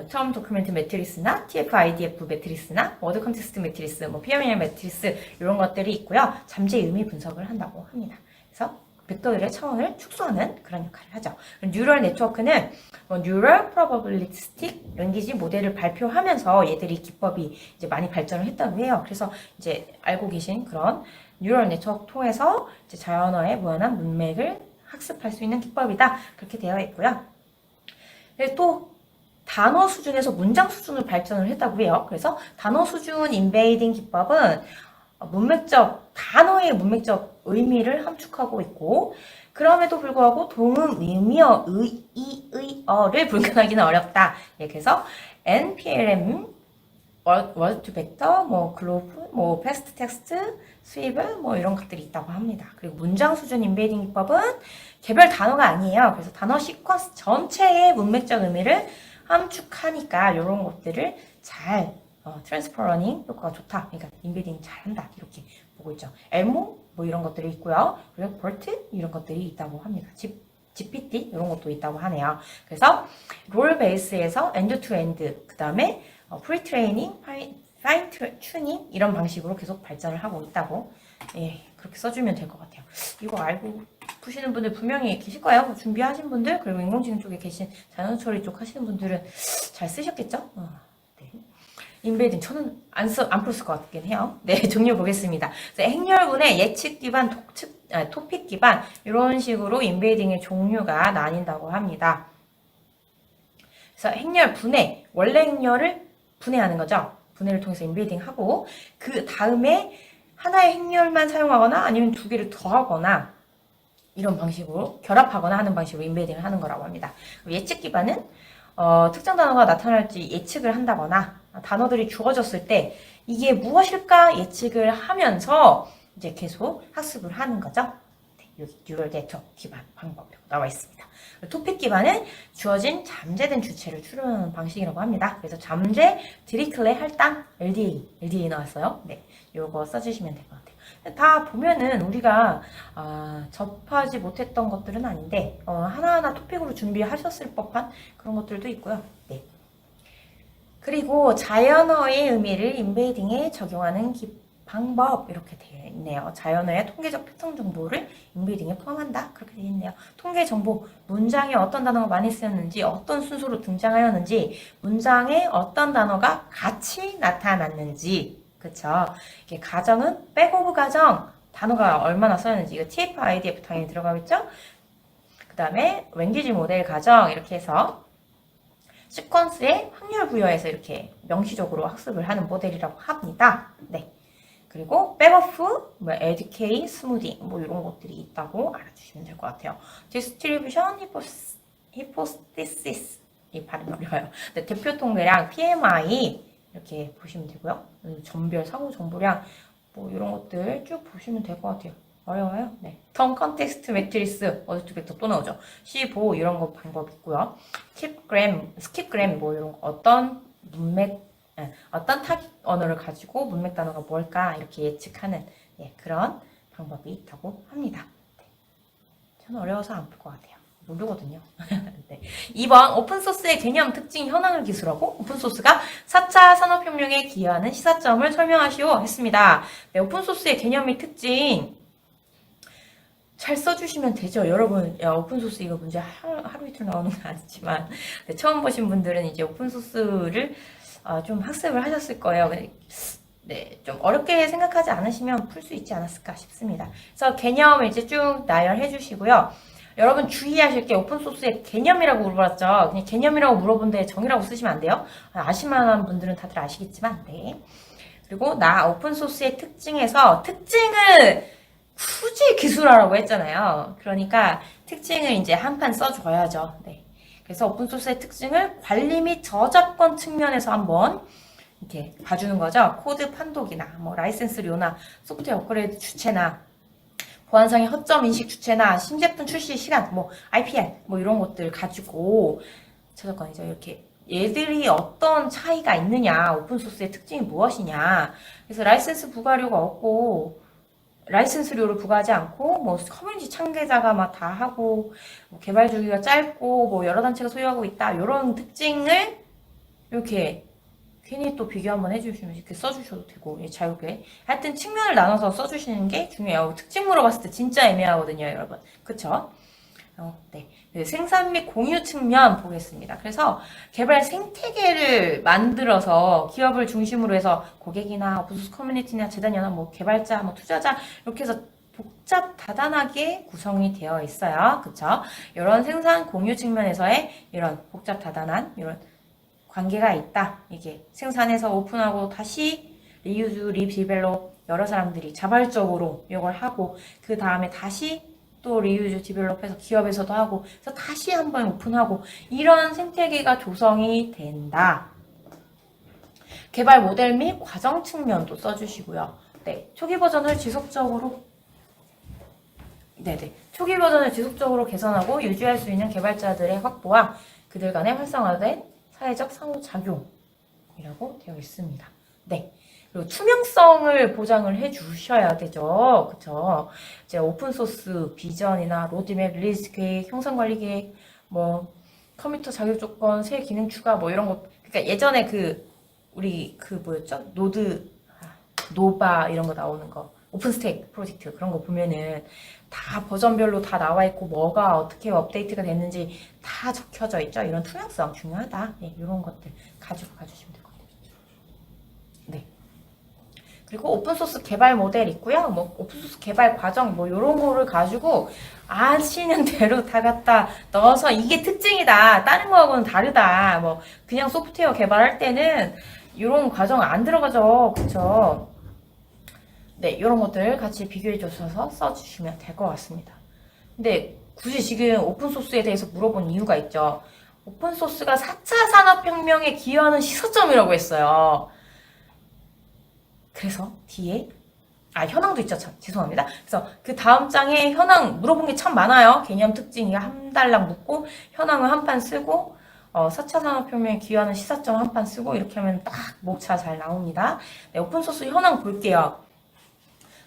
처음 도큐멘트 매트리스나 TF-IDF 매트리스나 워드 컨텍스트 매트리스, PML 매트리스 이런 것들이 있고요. 잠재 의미 분석을 한다고 합니다. 그래서 벡터들의 차원을 축소하는 그런 역할을 하죠. 뉴럴 네트워크는 뉴럴 프로버빌리스틱 랭귀지 모델을 발표하면서 얘들이 기법이 이제 많이 발전을 했다고 해요. 그래서 이제 알고 계신 그런 뉴럴 네트워크 통해서 이제 자연어의 무한한 문맥을 학습할 수 있는 기법이다. 그렇게 되어 있고요. 또 단어 수준에서 문장 수준으로 발전을 했다고 해요. 그래서 단어 수준 인베이딩 기법은 단어의 문맥적 의미를 함축하고 있고, 그럼에도 불구하고 동음, 의미어, 의어를 불가하기는 어렵다. 그래서 NPLM, 워드 투 벡터, 글로브, 패스트 텍스트, 스위블, 이런 것들이 있다고 합니다. 그리고 문장 수준 인베이딩 기법은 개별 단어가 아니에요. 그래서 단어 시퀀스 전체의 문맥적 의미를 함축하니까 이런 것들을 잘 트랜스퍼 러닝 효과가 좋다. 그러니까 인베이딩 잘한다. 이렇게 보고 있죠. 엘모 이런 것들이 있고요. 그리고 버트 이런 것들이 있다고 합니다. GPT 이런 것도 있다고 하네요. 그래서 롤 베이스에서 엔드 투 엔드, 그 다음에 프리트레이닝, 파인 튜닝 이런 방식으로 계속 발전을 하고 있다고, 그렇게 써주면 될 것 같아요. 이거 알고 푸시는 분들 분명히 계실 거예요. 준비하신 분들, 그리고 인공지능 쪽에 계신 자연 처리 쪽 하시는 분들은 잘 쓰셨겠죠? 네. 인베이딩 저는 안 풀었을 것 같긴 해요. 네, 종류 보겠습니다. 행렬분의 예측 기반, 토픽 기반 이런 식으로 인베이딩의 종류가 나뉜다고 합니다. 그래서 행렬 분해, 원래 행렬을 분해하는 거죠. 분해를 통해서 인베이딩하고 그 다음에 하나의 행렬만 사용하거나 아니면 두 개를 더하거나 이런 방식으로 결합하거나 하는 방식으로 인베이딩을 하는 거라고 합니다. 예측 기반은 특정 단어가 나타날지 예측을 한다거나 단어들이 주어졌을 때 이게 무엇일까 예측을 하면서 이제 계속 학습을 하는 거죠. 네, 여기 뉴럴 네트워크 기반 방법이라고 나와 있습니다. 토픽 기반은 주어진 잠재된 주체를 추론하는 방식이라고 합니다. 그래서 잠재, 드리클레, 할당, LDA 나왔어요. 네, 요거 써주시면 될 것 같아요. 다 보면은 우리가 접하지 못했던 것들은 아닌데 하나하나 토픽으로 준비하셨을 법한 그런 것들도 있고요. 네. 그리고 자연어의 의미를 인베이딩에 적용하는 방법 이렇게 되어 있네요. 자연어의 통계적 패턴 정보를 인베이딩에 포함한다. 그렇게 되어 있네요. 통계 정보, 문장에 어떤 단어가 많이 쓰였는지, 어떤 순서로 등장하였는지, 문장에 어떤 단어가 같이 나타났는지, 그쵸? 이게 가정은 백오브 가정, 단어가 얼마나 써였는지, 이거 TF, IDF 당연히 들어가겠죠? 그 다음에 랭귀지 모델 가정, 이렇게 해서 시퀀스의 확률 부여해서 이렇게 명시적으로 학습을 하는 모델이라고 합니다. 네. 그리고 백오프, 에듀케이, 스무디 이런 것들이 있다고 알아주시면 될 것 같아요. 디스트리뷰션, 히포스티시스 이 발음이 어려워요. 네, 대표 통계량, PMI 이렇게 보시면 되고요. 전별 사고 정보량 이런 것들 쭉 보시면 될 것 같아요. 어려워요? 네. 턴 컨텍스트 매트리스 워드 투 벡터 또 나오죠. C5 이런 거 방법 있고요. 스킵그램 이런 거 어떤 타깃 언어를 가지고 문맥 단어가 뭘까 이렇게 예측하는 그런 방법이 있다고 합니다. 네. 저는 어려워서 안 풀 것 같아요. 모르거든요. 네. 2번 오픈소스의 개념, 특징, 현황을 기술하고 오픈소스가 4차 산업혁명에 기여하는 시사점을 설명하시오 했습니다. 네, 오픈소스의 개념 및 특징 잘 써주시면 되죠. 여러분, 야, 오픈소스 이거 문제 하루 이틀 나오는 건 아니지만, 네, 처음 보신 분들은 이제 오픈소스를 좀 학습을 하셨을 거예요. 네, 좀 어렵게 생각하지 않으시면 풀 수 있지 않았을까 싶습니다. 그래서 개념을 이제 쭉 나열해 주시고요. 여러분 주의하실 게 오픈소스의 개념이라고 물어봤죠. 그냥 개념이라고 물어본데 정의라고 쓰시면 안 돼요. 아실만한 분들은 다들 아시겠지만, 네. 그리고 오픈소스의 특징에서 특징을 굳이 기술하라고 했잖아요. 그러니까 특징을 이제 한 판 써줘야죠. 네. 그래서 오픈소스의 특징을 관리 및 저작권 측면에서 한번 이렇게 봐주는 거죠. 코드 판독이나 뭐 라이센스료나 소프트웨어 업그레이드 주체나 보안상의 허점 인식 주체나 신제품 출시 시간, 뭐 IPR 뭐 이런 것들 가지고 저작권이죠. 이렇게 얘들이 어떤 차이가 있느냐, 오픈소스의 특징이 무엇이냐. 그래서 라이센스 부과료가 없고 라이센스료를 부과하지 않고 뭐 커뮤니티 참가자가 막 다 하고 뭐 개발 주기가 짧고 뭐 여러 단체가 소유하고 있다. 이런 특징을 이렇게 괜히 또 비교 한번 해주시면 이렇게 써주셔도 되고 자유롭게 하여튼 측면을 나눠서 써주시는 게 중요해요. 특징 물어봤을 때 진짜 애매하거든요, 여러분. 그쵸? 네. 생산 및 공유 측면 보겠습니다. 그래서 개발 생태계를 만들어서 기업을 중심으로 해서 고객이나 오픈소스 커뮤니티나 재단 연합, 뭐 개발자, 뭐 투자자 이렇게 해서 복잡 다단하게 구성이 되어 있어요. 그쵸? 이런 생산 공유 측면에서의 이런 복잡 다단한 이런 관계가 있다. 이게 생산해서 오픈하고 다시 리유즈, 리디벨롭 여러 사람들이 자발적으로 이걸 하고 그 다음에 다시 또 리유즈 디벨롭해서 기업에서도 하고 그래서 다시 한번 오픈하고 이런 생태계가 조성이 된다. 개발 모델 및 과정 측면도 써주시고요. 네, 초기 버전을 지속적으로 초기 버전을 지속적으로 개선하고 유지할 수 있는 개발자들의 확보와 그들 간의 활성화된 사회적 상호작용이라고 되어 있습니다. 네. 그리고 투명성을 보장을 해 주셔야 되죠. 그쵸? 이제 오픈소스 비전이나 로드맵, 릴리즈 계획, 형성관리 계획, 뭐, 컴퓨터 자격 조건, 새 기능 추가, 뭐 이런 거. 그러니까 예전에 우리 뭐였죠? 노바 이런 거 나오는 거. 오픈스택 프로젝트 그런 거 보면은 다 버전별로 다 나와 있고 뭐가 어떻게 업데이트가 됐는지 다 적혀져 있죠. 이런 투명성 중요하다. 네, 이런 것들 가지고 가주시면 될 것 같아요. 네. 그리고 오픈소스 개발 모델 있고요. 뭐 오픈소스 개발 과정 뭐 이런 거를 가지고 아시는 대로 다 갖다 넣어서 이게 특징이다. 다른 거하고는 다르다. 뭐 그냥 소프트웨어 개발할 때는 이런 과정 안 들어가죠. 그쵸? 네, 이런 것들 같이 비교해 주셔서 써주시면 될 것 같습니다. 근데 굳이 지금 오픈소스에 대해서 물어본 이유가 있죠. 오픈소스가 4차 산업혁명에 기여하는 시사점이라고 했어요. 그래서 뒤에 현황도 있죠. 죄송합니다. 그래서 그 다음 장에 현황 물어본 게 참 많아요. 개념 특징이 한 달랑 묻고 현황을 한 판 쓰고 4차 산업혁명에 기여하는 시사점 한 판 쓰고 이렇게 하면 딱 목차 잘 나옵니다. 네, 오픈소스 현황 볼게요.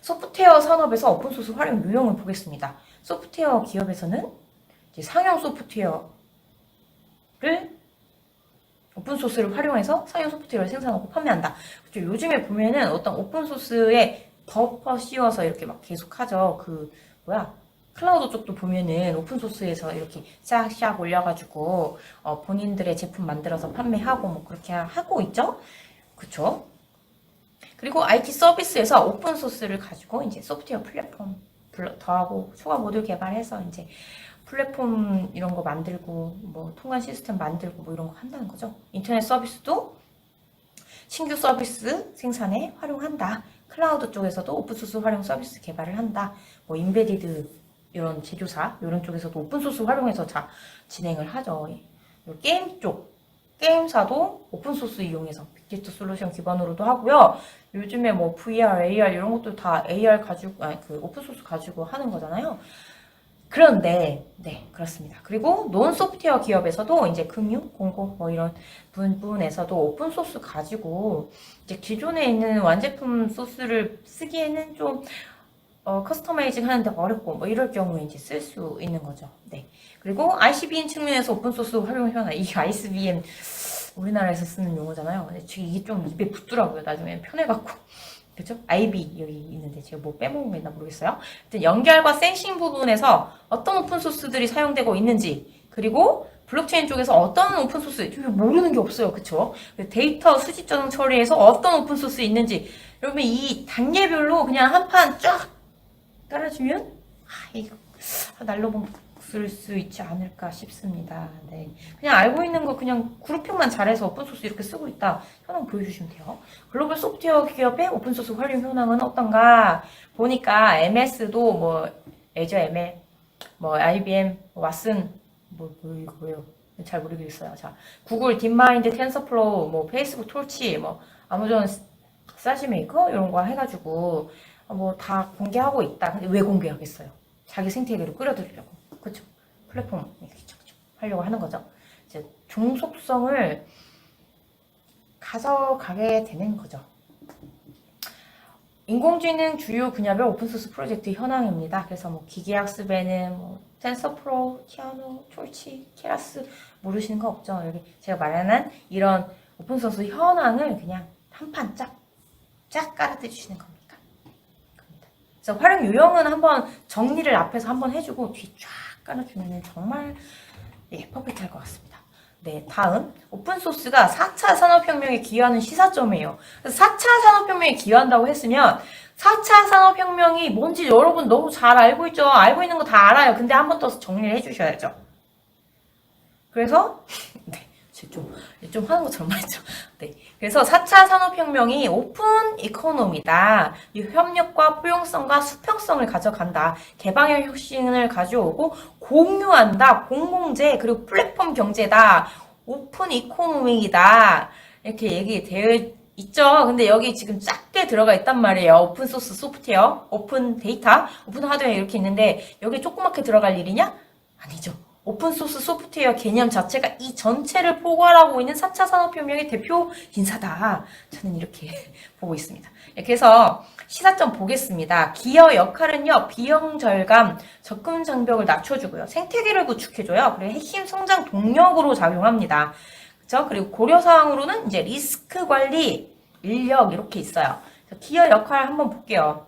소프트웨어 산업에서 오픈소스 활용 유형을 보겠습니다. 소프트웨어 기업에서는 이제 상용 소프트웨어를 오픈소스를 활용해서 상용 소프트웨어를 생산하고 판매한다. 그렇죠? 요즘에 보면은 어떤 오픈소스에 덮어 씌워서 이렇게 막 계속 하죠. 클라우드 쪽도 보면은 오픈소스에서 이렇게 샥샥 올려가지고 본인들의 제품 만들어서 판매하고 뭐 그렇게 하고 있죠. 그쵸? 그리고 IT 서비스에서 오픈소스를 가지고 이제 소프트웨어 플랫폼 더하고 추가 모듈 개발해서 이제 플랫폼 이런 거 만들고 뭐 통관 시스템 만들고 뭐 이런 거 한다는 거죠. 인터넷 서비스도 신규 서비스 생산에 활용한다. 클라우드 쪽에서도 오픈소스 활용 서비스 개발을 한다. 뭐 인베디드 이런 제조사 이런 쪽에서도 오픈소스 활용해서 진행을 하죠. 게임 쪽 게임사도 오픈소스 이용해서 빅데이터 솔루션 기반으로도 하고요. 요즘에 뭐 VR, AR 이런 것도 다 AR 가지고 오픈소스 가지고 하는 거잖아요. 그런데 네, 그렇습니다. 그리고 논 소프트웨어 기업에서도 이제 금융, 공고 뭐 이런 부분에서도 오픈소스 가지고 이제 기존에 있는 완제품 소스를 쓰기에는 좀 커스터마이징 하는데 어렵고 뭐 이럴 경우에 이제 쓸 수 있는 거죠. 네. 그리고 ICBM 측면에서 오픈소스 활용 현황. 이 ICBM 우리나라에서 쓰는 용어잖아요. 근데 이게 좀 입에 붙더라고요. 나중에 편해갖고 그죠? IB 여기 있는데 제가 뭐 빼먹은 거 있나 모르겠어요. 하여튼 연결과 센싱 부분에서 어떤 오픈소스들이 사용되고 있는지, 그리고 블록체인 쪽에서 어떤 오픈소스, 모르는 게 없어요. 그쵸? 데이터 수집 저장 처리에서 어떤 오픈소스 있는지, 여러분 이 단계별로 그냥 한 판 쫙 깔아주면, 이거 날로 쓸 수 있지 않을까 싶습니다. 네. 그냥 알고 있는 거 그냥 그룹핑만 잘해서 오픈소스 이렇게 쓰고 있다. 현황 보여주시면 돼요. 글로벌 소프트웨어 기업의 오픈소스 활용 현황은 어떤가? 보니까 MS도 뭐, 애저 ML, 뭐, IBM, 왓슨, 이거예요. 잘 모르겠어요. 자, 구글, 딥마인드, 텐서플로우, 뭐, 페이스북, 톨치, 뭐, 아마존, 사시메이커? 이런 거 해가지고, 뭐, 다 공개하고 있다. 근데 왜 공개하겠어요? 자기 생태계로 끌어들이려고. 그쵸? 플랫폼, 하려고 하는 거죠. 이제, 종속성을 가져가게 되는 거죠. 인공지능 주요 분야별 오픈소스 프로젝트 현황입니다. 그래서 뭐 기계학습에는 뭐 텐서프로, 티아노, 톨치, 케라스 모르시는 거 없죠? 여기 제가 말하는 이런 오픈소스 현황을 그냥 한 판 쫙 깔아주시는 겁니다. 그래서 활용 유형은 한번 정리를 앞에서 한번 해주고 뒤 쫙 깔아주면 정말 퍼펙트할 것 같습니다. 네, 다음 오픈소스가 4차 산업혁명에 기여하는 시사점이에요. 그래서 4차 산업혁명에 기여한다고 했으면 4차 산업혁명이 뭔지 여러분 너무 잘 알고 있죠? 알고 있는 거 다 알아요. 근데 한 번 더 정리를 해주셔야죠. 그래서 네, 좀 하는 것처럼 말이죠. 네, 그래서 4차 산업혁명이 오픈 이코노미다. 이 협력과 포용성과 수평성을 가져간다. 개방형 혁신을 가져오고 공유한다. 공공재 그리고 플랫폼 경제다. 오픈 이코노미이다. 이렇게 얘기되어 있죠. 근데 여기 지금 작게 들어가 있단 말이에요. 오픈 소스 소프트웨어, 오픈 데이터, 오픈 하드웨어 이렇게 있는데 여기 조그맣게 들어갈 일이냐? 아니죠. 오픈소스 소프트웨어 개념 자체가 이 전체를 포괄하고 있는 4차 산업혁명의 대표 인사다. 저는 이렇게 보고 있습니다. 그래서 시사점 보겠습니다. 기여 역할은요, 비용 절감, 접근 장벽을 낮춰주고요. 생태계를 구축해줘요. 그리고 핵심 성장 동력으로 작용합니다. 그렇죠? 그리고 고려사항으로는 이제 리스크 관리, 인력 이렇게 있어요. 기여 역할 한번 볼게요.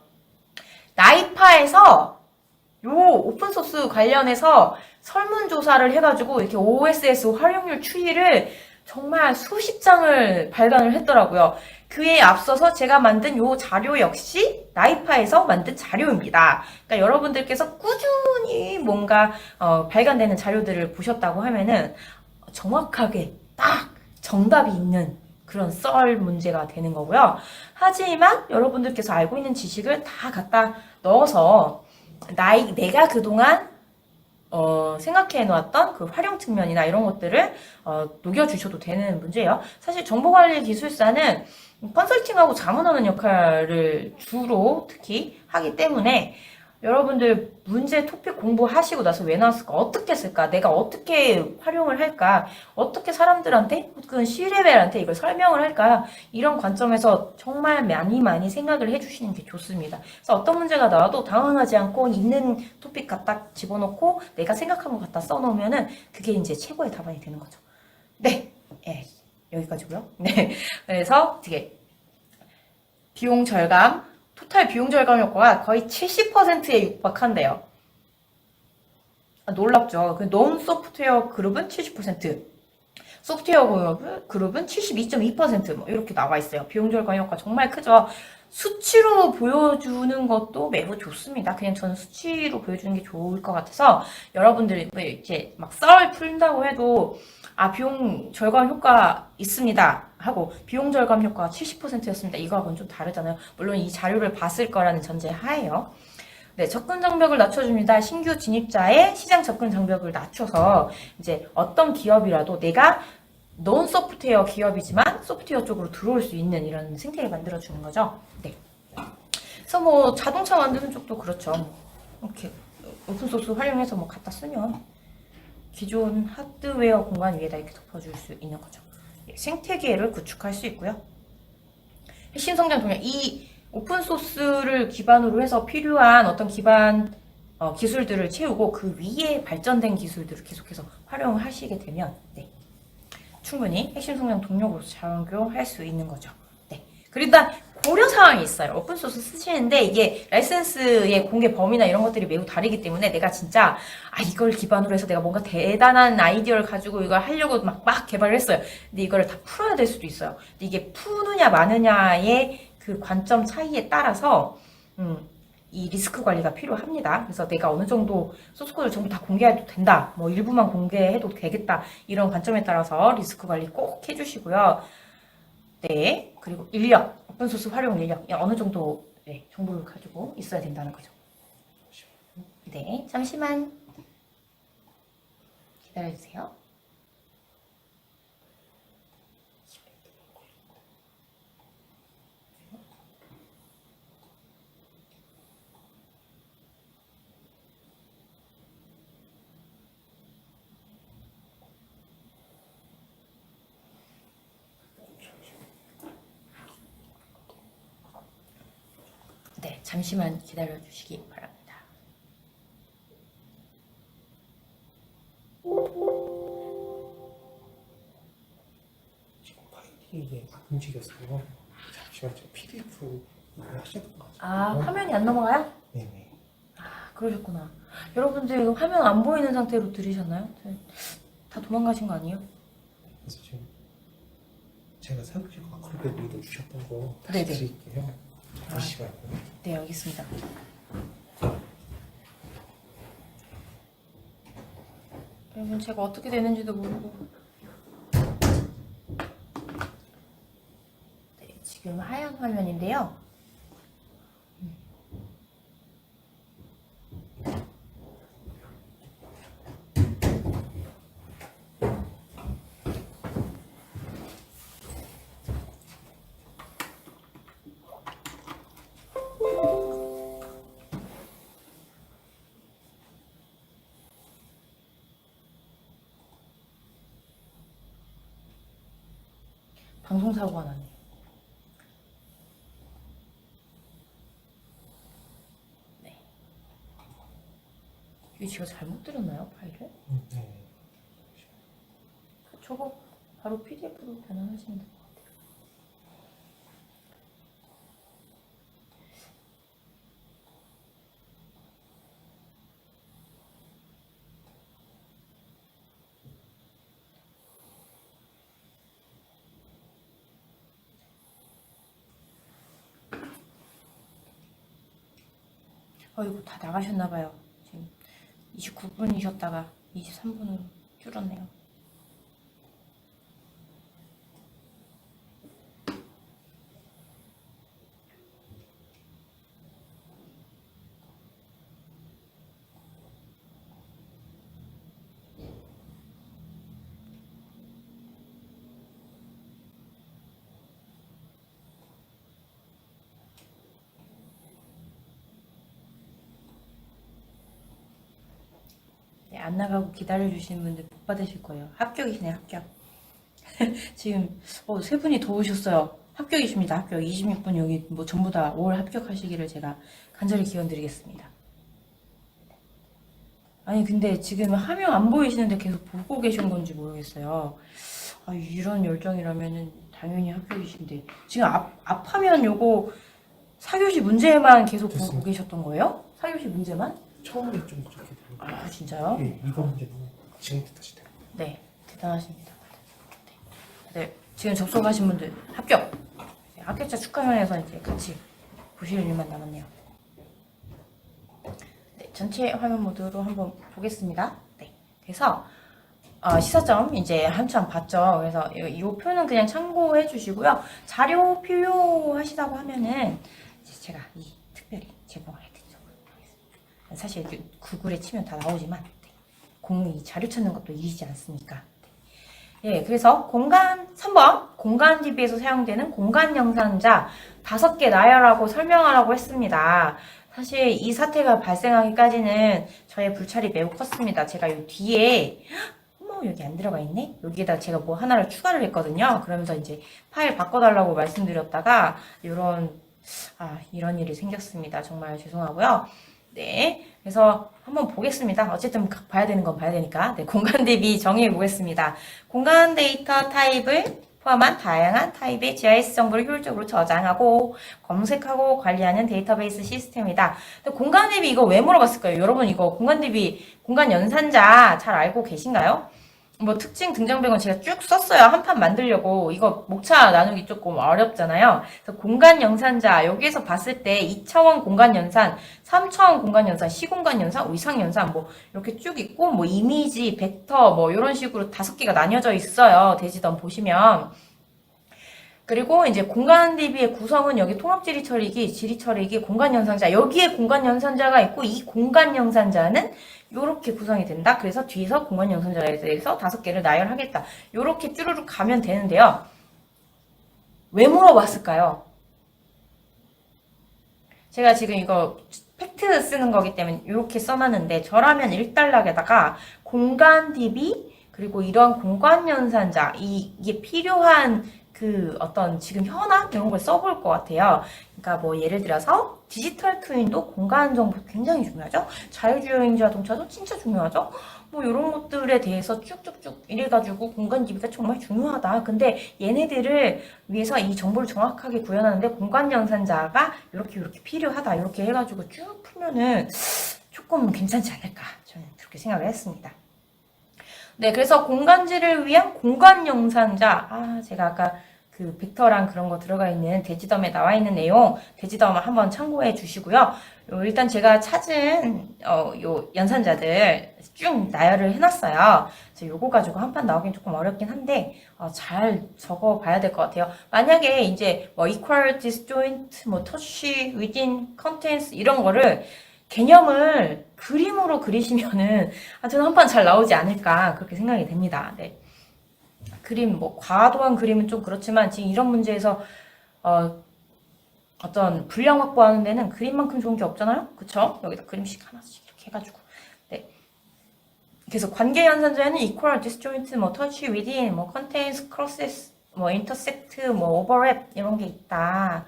나이파에서 요 오픈소스 관련해서 설문조사를 해가지고 이렇게 OSS 활용률 추이를 정말 수십 장을 발간을 했더라고요. 그에 앞서서 제가 만든 요 자료 역시 나이파에서 만든 자료입니다. 그러니까 여러분들께서 꾸준히 뭔가 발간되는 자료들을 보셨다고 하면은 정확하게 딱 정답이 있는 그런 썰 문제가 되는 거고요. 하지만 여러분들께서 알고 있는 지식을 다 갖다 넣어서 내가 그동안 생각해 놓았던 그 활용 측면이나 이런 것들을 녹여주셔도 되는 문제예요. 사실 정보관리 기술사는 컨설팅하고 자문하는 역할을 주로 특히 하기 때문에 여러분들 문제 토픽 공부하시고 나서 왜 나왔을까? 어떻게 쓸까? 내가 어떻게 활용을 할까? 어떻게 사람들한테 혹은 C레벨한테 이걸 설명을 할까? 이런 관점에서 정말 많이 생각을 해주시는 게 좋습니다. 그래서 어떤 문제가 나와도 당황하지 않고 있는 토픽 갖다 집어넣고 내가 생각한 거 갖다 써놓으면은 그게 이제 최고의 답안이 되는 거죠. 네, 여기까지고요. 네, 그래서 되게 비용 절감. 토탈 비용 절감 효과가 거의 70%에 육박한대요. 놀랍죠. 그 논 소프트웨어 그룹은 70%, 소프트웨어 그룹은 72.2% 이렇게 나와 있어요. 비용 절감 효과 정말 크죠. 수치로 보여주는 것도 매우 좋습니다. 그냥 저는 수치로 보여주는 게 좋을 것 같아서 여러분들이 이제 막 썰 풀린다고 해도 비용 절감 효과 있습니다 하고 비용 절감 효과가 70%였습니다. 이거하고는 좀 다르잖아요. 물론 이 자료를 봤을 거라는 전제 하에요. 네, 접근 장벽을 낮춰줍니다. 신규 진입자의 시장 접근 장벽을 낮춰서 이제 어떤 기업이라도 내가 논 소프트웨어 기업이지만 소프트웨어 쪽으로 들어올 수 있는 이런 생태계를 만들어주는 거죠. 네. 그래서 뭐 자동차 만드는 쪽도 그렇죠. 이렇게 오픈소스 활용해서 뭐 갖다 쓰면 기존 하드웨어 공간 위에다 이렇게 덮어줄 수 있는 거죠. 생태계를 구축할 수 있고요. 핵심 성장 동력, 이 오픈소스를 기반으로 해서 필요한 어떤 기반 기술들을 채우고 그 위에 발전된 기술들을 계속해서 활용하시게 되면 충분히 핵심 성장 동력으로 작용할 수 있는 거죠. 네. 그리고 일단 고려사항이 있어요. 오픈소스 쓰시는데 이게 라이센스의 공개 범위나 이런 것들이 매우 다르기 때문에 내가 진짜 이걸 기반으로 해서 내가 뭔가 대단한 아이디어를 가지고 이걸 하려고 막 개발을 했어요. 근데 이거를 다 풀어야 될 수도 있어요. 근데 이게 푸느냐 마느냐의 그 관점 차이에 따라서 이 리스크 관리가 필요합니다. 그래서 내가 어느 정도 소스코드를 전부 다 공개해도 된다. 뭐 일부만 공개해도 되겠다. 이런 관점에 따라서 리스크 관리 꼭 해주시고요. 네. 그리고 인력, 오픈소스 활용 인력. 어느 정도 정보를 가지고 있어야 된다는 거죠. 네. 잠시만 기다려주세요. 네, 잠시만 기다려 주시기 바랍니다. 지금 파일이 이게 안 움직였어요. 잠시만 제가 PDF로 하셨던 것 같아요. 화면이 안 넘어가요? 네네. 그러셨구나. 여러분들 이거 화면 안 보이는 상태로 들으셨나요? 다 도망가신 거 아니에요? 그래서 지금 제가 사용실 아크로벳 리더 주셨던 거 네네. 다시 드릴게요. 보시지 말고. 네, 알겠습니다. 여러분 제가 어떻게 되는지도 모르고 네, 지금 하얀 화면인데요. 방송사고가 나네. 네. 이게 제가 잘못 들었나요, 파일을? 네. 저거 바로 PDF로 변환하시면 될 것 같아요. 이거 다 나가셨나봐요. 지금 29분이셨다가 23분으로 줄었네요. 네, 안 나가고 기다려주시는 분들 복 받으실 거예요. 합격이시네요, 합격. 지금 세 분이 더 오셨어요. 합격이십니다, 합격. 26분 여기 뭐 전부 다 올 합격하시기를 제가 간절히 기원드리겠습니다. 아니 근데 지금 화면 안 보이시는데 계속 보고 계신 건지 모르겠어요. 이런 열정이라면은 당연히 합격이신데 지금 앞 화면 요거 4교시 문제만 계속 보고 됐습니다. 계셨던 거예요? 4교시 문제만? 처음에 좀 그렇게 들어요. 진짜요? 네, 이거 문제는 지금부터 다시 돼요. 네, 대단하십니다. 네, 지금 접속하신 분들 합격! 네, 합격자 축하면에서 이제 같이 보실 일만 남았네요. 네, 전체 화면 모드로 한번 보겠습니다. 네, 그래서 시사점 이제 한참 봤죠. 그래서 이 표는 그냥 참고해 주시고요. 자료 필요하시다고 하면은 이제 제가 특별히 제공을 해드리도록 하겠습니다. 사실 구글에 치면 다 나오지만 이 자료 찾는 것도 일이지 않습니까? 예, 그래서 공간 3번 공간 DB에서 사용되는 공간 영상자 5개 나열하고 설명하라고 했습니다. 사실 이 사태가 발생하기까지는 저의 불찰이 매우 컸습니다. 제가 요 뒤에 여기 안 들어가 있네? 여기에다 제가 뭐 하나를 추가를 했거든요. 그러면서 이제 파일 바꿔달라고 말씀드렸다가 이런 일이 생겼습니다. 정말 죄송하고요. 네, 그래서 한번 보겠습니다. 어쨌든 봐야 되는 건 봐야 되니까. 네, 공간 대비 정의해 보겠습니다. 공간 데이터 타입을 포함한 다양한 타입의 GIS 정보를 효율적으로 저장하고 검색하고 관리하는 데이터베이스 시스템이다. 근데 공간 DB 이거 왜 물어봤을까요? 여러분 이거 공간 DB 공간 연산자 잘 알고 계신가요? 뭐 특징 등장배경 제가 쭉 썼어요. 한 판 만들려고. 이거 목차 나누기 조금 어렵잖아요. 그래서 공간 연산자 여기에서 봤을 때 2차원 공간 연산, 3차원 공간 연산, 시공간 연산, 위상 연산 뭐 이렇게 쭉 있고 뭐 이미지, 벡터 뭐 이런 식으로 5개가 나뉘어져 있어요. 대지덤 보시면. 그리고 이제 공간 DB의 구성은 여기 통합 지리 처리기, 공간 연산자 여기에 공간 연산자가 있고 이 공간 연산자는 요렇게 구성이 된다. 그래서 뒤에서 공간 연산자에 대해서 5개를 나열하겠다. 요렇게 쭈루룩 가면 되는데요. 왜 물어봤을까요? 제가 지금 이거 팩트 쓰는 거기 때문에 이렇게 써놨는데 저라면 1달락에다가 공간 DB 그리고 이런 공간 연산자 이게 필요한 그 어떤 지금 현황 이런 걸 써볼 것 같아요. 그러니까 뭐 예를 들어서 디지털 트윈도 공간 정보 굉장히 중요하죠. 자율주행 자동차도 진짜 중요하죠. 뭐 이런 것들에 대해서 쭉쭉쭉 이래가지고 공간 DB가 정말 중요하다. 근데 얘네들을 위해서 이 정보를 정확하게 구현하는데 공간 연산자가 이렇게 필요하다. 이렇게 해가지고 쭉 풀면은 조금 괜찮지 않을까. 저는 그렇게 생각을 했습니다. 네, 그래서 공간지를 위한 공간 연산자. 제가 아까 그 벡터랑 그런 거 들어가 있는 대지덤에 나와 있는 내용, 대지덤 한번 참고해 주시고요. 일단 제가 찾은 요 연산자들 쭉 나열을 해놨어요. 그래서 요거 가지고 한 판 나오긴 조금 어렵긴 한데 잘 적어 봐야 될 것 같아요. 만약에 이제 뭐 equal, disjoint, 뭐 touch, within, contents 이런 거를 개념을 그림으로 그리시면은 저는 한 판 잘 나오지 않을까 그렇게 생각이 됩니다. 네. 그림 뭐 과도한 그림은 좀 그렇지만 지금 이런 문제에서 어떤 분량 확보하는 데는 그림만큼 좋은 게 없잖아요. 그쵸? 여기다 그림씩 하나씩 이렇게 해가지고 네. 그래서 관계 연산자에는 equal, disjoint, 뭐 touch, within, 뭐 contains, crosses, 뭐 intersect, 뭐 overlap 이런 게 있다.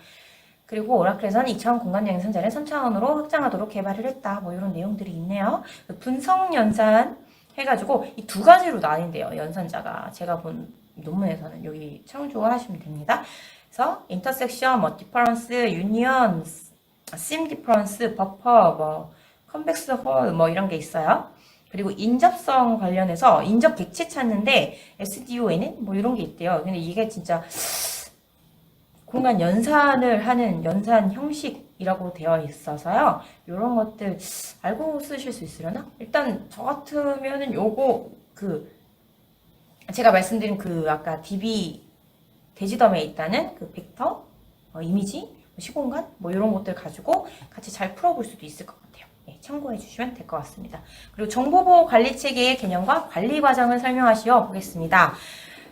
그리고 오라클에서는 2차원 공간 연산자를 3차원으로 확장하도록 개발을 했다. 뭐 이런 내용들이 있네요. 분석 연산 해가지고 이 2가지로 나뉜대요. 연산자가 제가 본 논문에서는 여기 참조하시면 됩니다. 그래서 intersection, 뭐 difference, union, seam difference, buffer, 뭐 convex hull 뭐 이런 게 있어요. 그리고 인접성 관련해서 인접 객체 찾는데 SDO에는 뭐 이런 게 있대요. 근데 이게 진짜 공간 연산을 하는 연산 형식이라고 되어 있어서요. 이런 것들 알고 쓰실 수 있으려나? 일단 저 같으면은 요거 제가 말씀드린 아까 DB 대지덤에 있다는 그 벡터, 이미지, 시공간 뭐 이런 것들 가지고 같이 잘 풀어볼 수도 있을 것 같아요. 네, 참고해 주시면 될 것 같습니다. 그리고 정보보호 관리 체계의 개념과 관리 과정을 설명하시어 보겠습니다.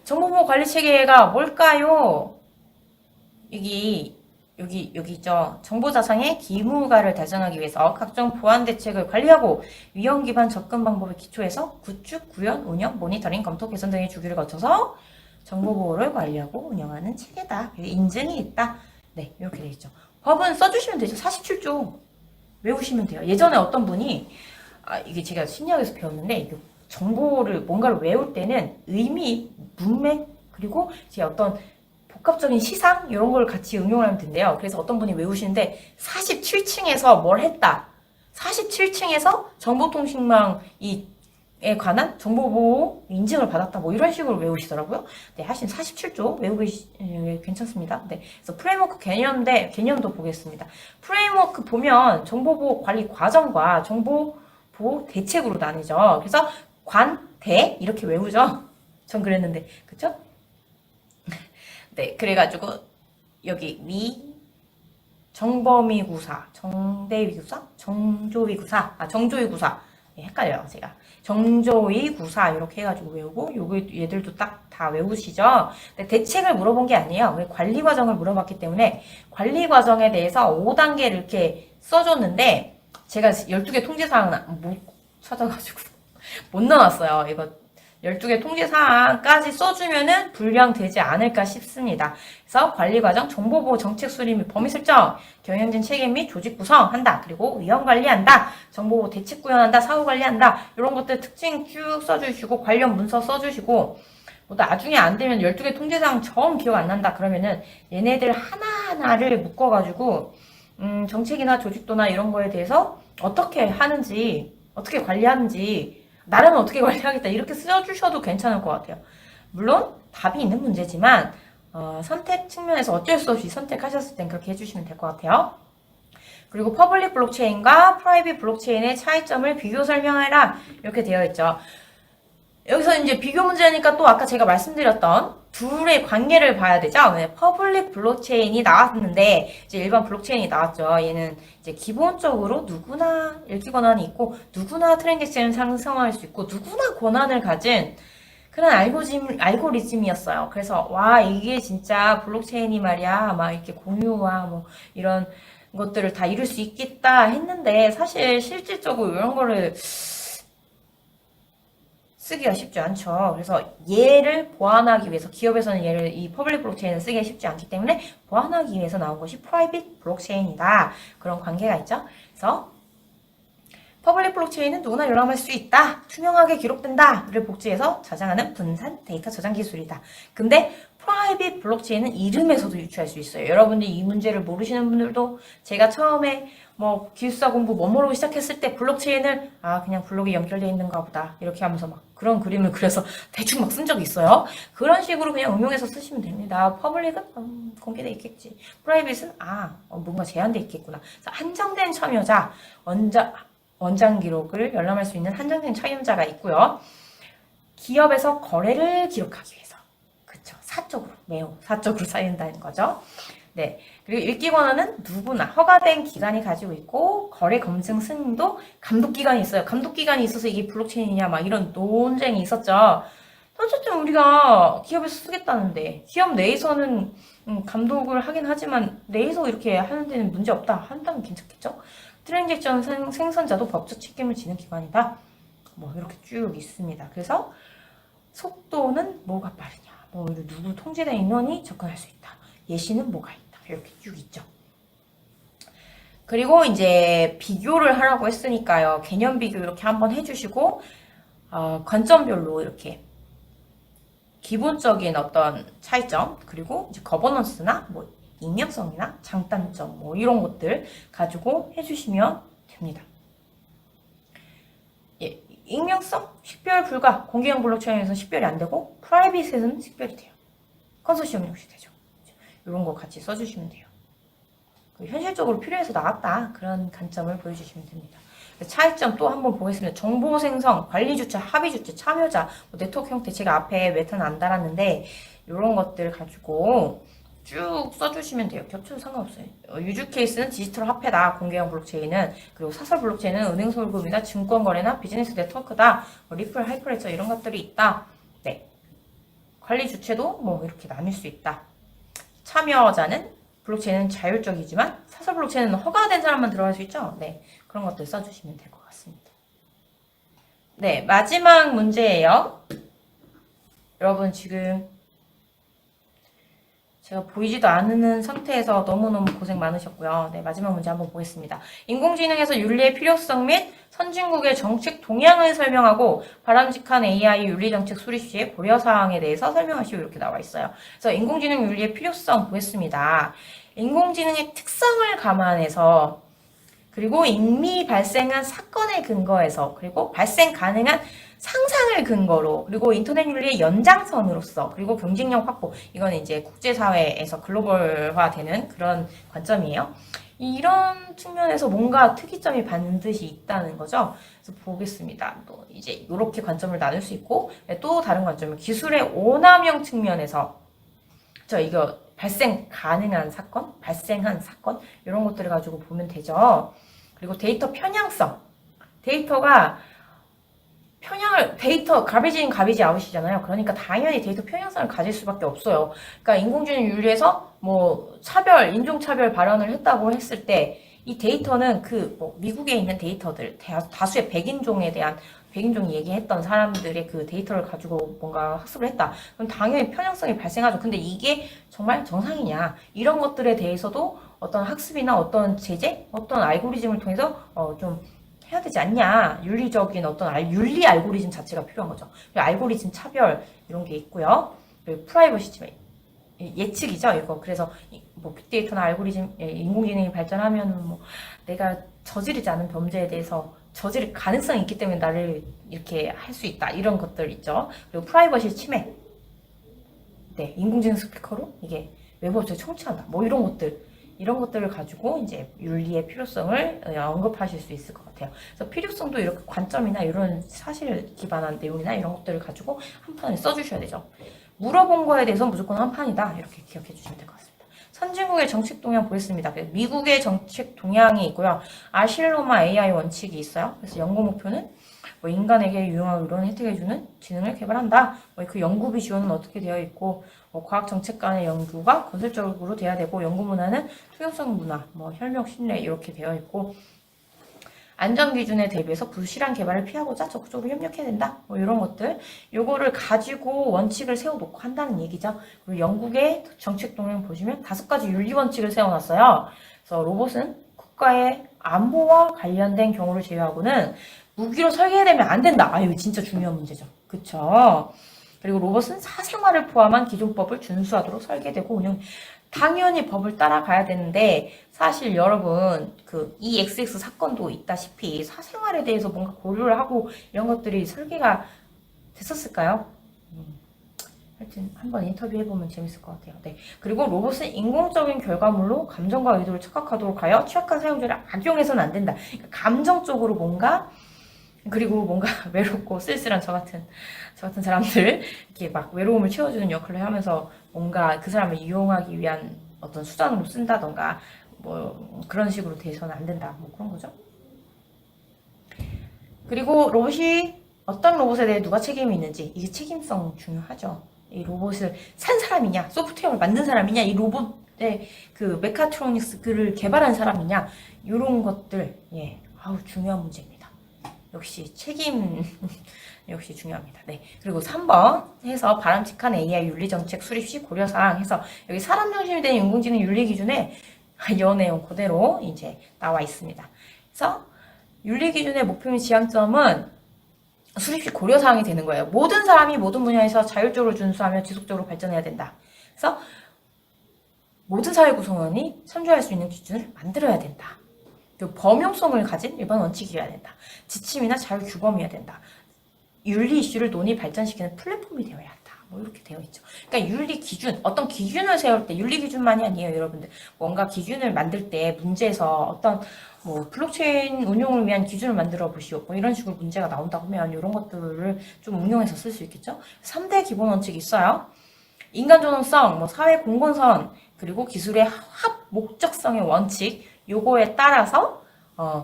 정보보호 관리 체계가 뭘까요? 여기 있죠. 정보자산의 기무가를 달성하기 위해서 각종 보안 대책을 관리하고 위험 기반 접근 방법에 기초해서 구축, 구현, 운영, 모니터링, 검토, 개선 등의 주기를 거쳐서 정보보호를 관리하고 운영하는 체계다. 인증이 있다. 네, 이렇게 되어 있죠. 법은 써주시면 되죠. 47조 외우시면 돼요. 예전에 어떤 분이 이게 제가 심리학에서 배웠는데 이게 정보를 뭔가를 외울 때는 의미, 문맥 그리고 제 어떤 복합적인 시상 이런 걸 같이 응용을 하면 된대요. 그래서 어떤 분이 외우시는데 47층에서 뭘 했다. 47층에서 정보통신망에 관한 정보보호 인증을 받았다. 뭐 이런 식으로 외우시더라고요. 네, 하신 47조 외우기 괜찮습니다. 네, 그래서 프레임워크 개념도 보겠습니다. 프레임워크 보면 정보보호 관리 과정과 정보보호 대책으로 나뉘죠. 그래서 관, 대 이렇게 외우죠. 전 그랬는데 그쵸? 네, 그래가지고 여기 정범위 구사, 정대위 구사, 정조위 구사, 정조위 구사. 네, 헷갈려요, 제가. 정조위 구사 이렇게 해가지고 외우고 얘들도 딱 다 외우시죠. 근데 대책을 물어본 게 아니에요. 왜 관리 과정을 물어봤기 때문에 관리 과정에 대해서 5단계를 이렇게 써줬는데 제가 12개 통제사항을 못 찾아가지고 못 넣어놨어요. 이거 12개 통제사항까지 써주면은 불량되지 않을까 싶습니다. 그래서 관리과정, 정보보호 정책 수립 및 범위 설정, 경영진 책임 및 조직 구성한다. 그리고 위험 관리한다. 정보보호 대책 구현한다. 사후 관리한다. 이런 것들 특징 쭉 써주시고 관련 문서 써주시고 뭐 나중에 안 되면 12개 통제사항 정 기억 안 난다 그러면은 얘네들 하나하나를 묶어가지고 정책이나 조직도나 이런 거에 대해서 어떻게 하는지, 어떻게 관리하는지, 나라는 어떻게 관리하겠다 이렇게 써주셔도 괜찮을 것 같아요. 물론 답이 있는 문제지만 선택 측면에서 어쩔 수 없이 선택하셨을 땐 그렇게 해주시면 될 것 같아요. 그리고 퍼블릭 블록체인과 프라이빗 블록체인의 차이점을 비교 설명해라 이렇게 되어 있죠. 여기서 이제 비교 문제니까 또 아까 제가 말씀드렸던 둘의 관계를 봐야 되죠. 네, 퍼블릭 블록체인이 나왔는데 이제 일반 블록체인이 나왔죠. 얘는 이제 기본적으로 누구나 읽기 권한이 있고 누구나 트랜잭션을 상성할 수 있고 누구나 권한을 가진 그런 알고리즘이었어요. 그래서 와 이게 진짜 블록체인이 말이야 막 이렇게 공유와 뭐 이런 것들을 다 이룰 수 있겠다 했는데 사실 실질적으로 이런 거를 쓰기가 쉽지 않죠. 그래서 얘를 보완하기 위해서 기업에서는 얘를 이 퍼블릭 블록체인을 쓰기가 쉽지 않기 때문에 보완하기 위해서 나온 것이 프라이빗 블록체인이다. 그런 관계가 있죠. 그래서 퍼블릭 블록체인은 누구나 열람할 수 있다. 투명하게 기록된다를 복제해서 저장하는 분산 데이터 저장 기술이다. 근데 프라이빗 블록체인은 이름에서도 유추할 수 있어요. 여러분들이 이 문제를 모르시는 분들도 제가 처음에 뭐 기술사 공부 뭐뭐로 시작했을 때 블록체인을 그냥 블록이 연결되어 있는가 보다 이렇게 하면서 막 그런 그림을 그려서 대충 막 쓴 적이 있어요. 그런 식으로 그냥 응용해서 쓰시면 됩니다. 퍼블릭은 공개돼 있겠지. 프라이빗은 뭔가 제한돼 있겠구나. 한정된 참여자 원장 기록을 열람할 수 있는 한정된 참여자가 있고요. 기업에서 거래를 기록하기 위해서. 그쵸. 사적으로, 매우 사적으로 쌓인다는 거죠. 네. 그리고 읽기 권한은 누구나 허가된 기관이 가지고 있고, 거래 검증 승인도 감독기관이 있어요. 감독기관이 있어서 이게 블록체인이냐, 막 이런 논쟁이 있었죠. 어쨌든 우리가 기업에서 쓰겠다는데, 기업 내에서는 감독을 하긴 하지만, 내에서 이렇게 하는 데는 문제 없다. 한다면 괜찮겠죠? 트랜잭션 생산자도 법적 책임을 지는 기관이다. 뭐 이렇게 쭉 있습니다. 그래서 속도는 뭐가 빠르냐, 뭐 누구 통제된 인원이 접근할 수 있다. 예시는 뭐가 있다. 이렇게 쭉 있죠. 그리고 이제 비교를 하라고 했으니까요. 개념 비교 이렇게 한번 해주시고 관점별로 이렇게 기본적인 어떤 차이점 그리고 이제 거버넌스나 뭐 익명성이나 장단점 뭐 이런 것들 가지고 해주시면 됩니다. 예, 익명성 식별 불가. 공개형 블록체인에서는 식별이 안 되고 프라이빗에서는 식별이 돼요. 컨소시엄 역시 되죠. 이런 거 같이 써주시면 돼요. 현실적으로 필요해서 나왔다. 그런 관점을 보여주시면 됩니다. 차이점 또 한번 보겠습니다. 정보 생성, 관리 주체, 합의 주체, 참여자, 네트워크 형태. 제가 앞에 메타는 안 달았는데 이런 것들 가지고 쭉 써주시면 돼요. 겹쳐도 상관없어요. 유즈 케이스는 디지털 화폐다. 공개형 블록체인은. 그리고 사설 블록체인은 은행 송금이나 증권 거래나 비즈니스 네트워크다. 리플, 하이퍼레저 이런 것들이 있다. 네. 관리 주체도 뭐 이렇게 나눌 수 있다. 참여자는 블록체인은 자율적이지만 사설 블록체인은 허가된 사람만 들어갈 수 있죠. 네. 그런 것들 써주시면 될 것 같습니다. 네. 마지막 문제예요. 여러분 지금 제가 보이지도 않는 상태에서 너무너무 고생 많으셨고요. 네, 마지막 문제 한번 보겠습니다. 인공지능에서 윤리의 필요성 및 선진국의 정책 동향을 설명하고 바람직한 AI 윤리정책 수립 시의 고려사항에 대해서 설명하시오 이렇게 나와 있어요. 그래서 인공지능 윤리의 필요성 보겠습니다. 인공지능의 특성을 감안해서 그리고 이미 발생한 사건에 근거해서 그리고 발생 가능한 상상을 근거로 그리고 인터넷 윤리의 연장선으로서 그리고 경쟁력 확보 이건 이제 국제사회에서 글로벌화되는 그런 관점이에요. 이런 측면에서 뭔가 특이점이 반드시 있다는 거죠. 그래서 보겠습니다. 또 이제 이렇게 관점을 나눌 수 있고 또 다른 관점은 기술의 오남용 측면에서 이거 발생 가능한 사건, 발생한 사건 이런 것들을 가지고 보면 되죠. 그리고 데이터 편향성. 데이터 가비지 인 가비지 아웃이잖아요. 그러니까 당연히 데이터 편향성을 가질 수밖에 없어요. 그러니까 인공지능 윤리에서 뭐 인종차별 발언을 했다고 했을 때 이 데이터는 미국에 있는 데이터들 다수의 백인종이 얘기했던 사람들의 그 데이터를 가지고 뭔가 학습을 했다. 그럼 당연히 편향성이 발생하죠. 근데 이게 정말 정상이냐? 이런 것들에 대해서도 어떤 학습이나 어떤 제재, 어떤 알고리즘을 통해서 좀 해야 되지 않냐. 윤리적인 윤리 알고리즘 자체가 필요한 거죠. 알고리즘 차별 이런 게 있고요. 그리고 프라이버시 침해. 예측이죠, 이거. 그래서 뭐 빅데이터나 알고리즘, 인공지능이 발전하면 뭐 내가 저지르지 않은 범죄에 대해서 저지를 가능성이 있기 때문에 나를 이렇게 할 수 있다. 이런 것들 있죠. 그리고 프라이버시 침해. 네, 인공지능 스피커로 이게 외부 업체를 청취한다. 뭐 이런 것들을 가지고 이제 윤리의 필요성을 언급하실 수 있을 것 같아요. 그래서 필요성도 이렇게 관점이나 이런 사실 기반한 내용이나 이런 것들을 가지고 한 판에 써주셔야 되죠. 물어본 거에 대해서 무조건 한 판이다. 이렇게 기억해 주시면 될 것 같습니다. 선진국의 정책 동향 보겠습니다. 미국의 정책 동향이 있고요. 아실로마 AI 원칙이 있어요. 그래서 연구 목표는 뭐 인간에게 유용하고 이런 혜택을 주는 지능을 개발한다. 뭐 그 연구비 지원은 어떻게 되어 있고, 뭐 과학 정책 간의 연구가 건설적으로 돼야 되고, 연구 문화는 투명성 문화, 뭐 혈명 신뢰 이렇게 되어 있고, 안전 기준에 대비해서 부실한 개발을 피하고자 적극적으로 협력해야 된다. 뭐 이런 것들. 요거를 가지고 원칙을 세워놓고 한다는 얘기죠. 그리고 영국의 정책 동향 보시면 5가지 윤리 원칙을 세워놨어요. 그래서 로봇은 국가의 안보와 관련된 경우를 제외하고는 무기로 설계되면 안 된다. 이거 진짜 중요한 문제죠. 그쵸? 그리고 로봇은 사생활을 포함한 기존법을 준수하도록 설계되고 운영. 당연히 법을 따라가야 되는데 사실 여러분 그 EXX 사건도 있다시피 사생활에 대해서 뭔가 고려를 하고 이런 것들이 설계가 됐었을까요? 하여튼 한번 인터뷰해보면 재밌을 것 같아요. 네. 그리고 로봇은 인공적인 결과물로 감정과 의도를 착각하도록 하여 취약한 사용자를 악용해서는 안 된다. 그러니까 감정적으로 뭔가 그리고 뭔가 외롭고 쓸쓸한 저 같은 사람들 이렇게 막 외로움을 채워주는 역할을 하면서 뭔가 그 사람을 이용하기 위한 어떤 수단으로 쓴다던가 뭐 그런 식으로 돼서는 안 된다. 뭐 그런 거죠. 그리고 로봇이 어떤 로봇에 대해 누가 책임이 있는지 이게 책임성 중요하죠. 이 로봇을 산 사람이냐, 소프트웨어를 만든 사람이냐, 이 로봇의 그 메카트로닉스 그를 개발한 사람이냐 이런 것들 중요한 문제입니다. 역시 책임 역시 중요합니다. 네. 그리고 3번 해서 바람직한 AI 윤리정책 수립 시 고려사항 해서 여기 사람 중심이 된 인공지능 윤리 기준에 이 내용 그대로 이제 나와 있습니다. 그래서 윤리 기준의 목표 및 지향점은 수립 시 고려사항이 되는 거예요. 모든 사람이 모든 분야에서 자율적으로 준수하며 지속적으로 발전해야 된다. 그래서 모든 사회 구성원이 참조할 수 있는 기준을 만들어야 된다. 범용성을 가진 일반 원칙이어야 된다. 지침이나 자율 규범이어야 된다. 윤리 이슈를 논의 발전시키는 플랫폼이 되어야 한다. 뭐 이렇게 되어 있죠. 그러니까 윤리 기준, 어떤 기준을 세울 때 윤리 기준만이 아니에요, 여러분들. 뭔가 기준을 만들 때 문제에서 어떤 뭐 블록체인 운용을 위한 기준을 만들어 보시오. 뭐 이런 식으로 문제가 나온다고 하면 이런 것들을 좀 응용해서 쓸 수 있겠죠. 3대 기본 원칙이 있어요. 인간 존엄성, 뭐 사회 공건선, 그리고 기술의 합 목적성의 원칙. 요거에 따라서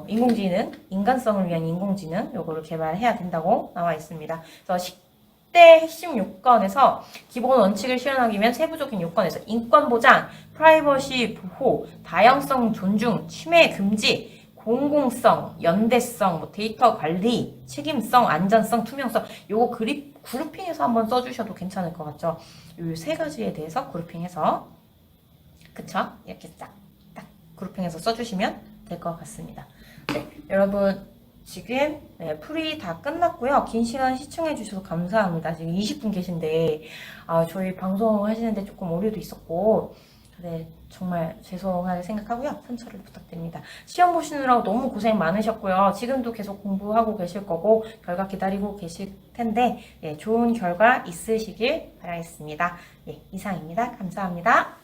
인공지능, 인간성을 위한 인공지능 요거를 개발해야 된다고 나와 있습니다. 그래서 10대 핵심 요건에서 기본 원칙을 실현하기 위한 세부적인 요건에서 인권 보장, 프라이버시 보호, 다양성 존중, 침해 금지, 공공성, 연대성, 뭐 데이터 관리, 책임성, 안전성, 투명성 요거 그룹핑해서 한번 써주셔도 괜찮을 것 같죠. 요 3가지에 대해서 그룹핑해서 그쵸? 이렇게 딱 그룹핑해서 써주시면 될 것 같습니다. 네, 여러분 지금 풀이 다 끝났고요. 긴 시간 시청해주셔서 감사합니다. 지금 20분 계신데 저희 방송 하시는데 조금 오류도 있었고 네, 정말 죄송하게 생각하고요. 편차를 부탁드립니다. 시험 보시느라고 너무 고생 많으셨고요. 지금도 계속 공부하고 계실 거고 결과 기다리고 계실 텐데 좋은 결과 있으시길 바라겠습니다. 이상입니다. 감사합니다.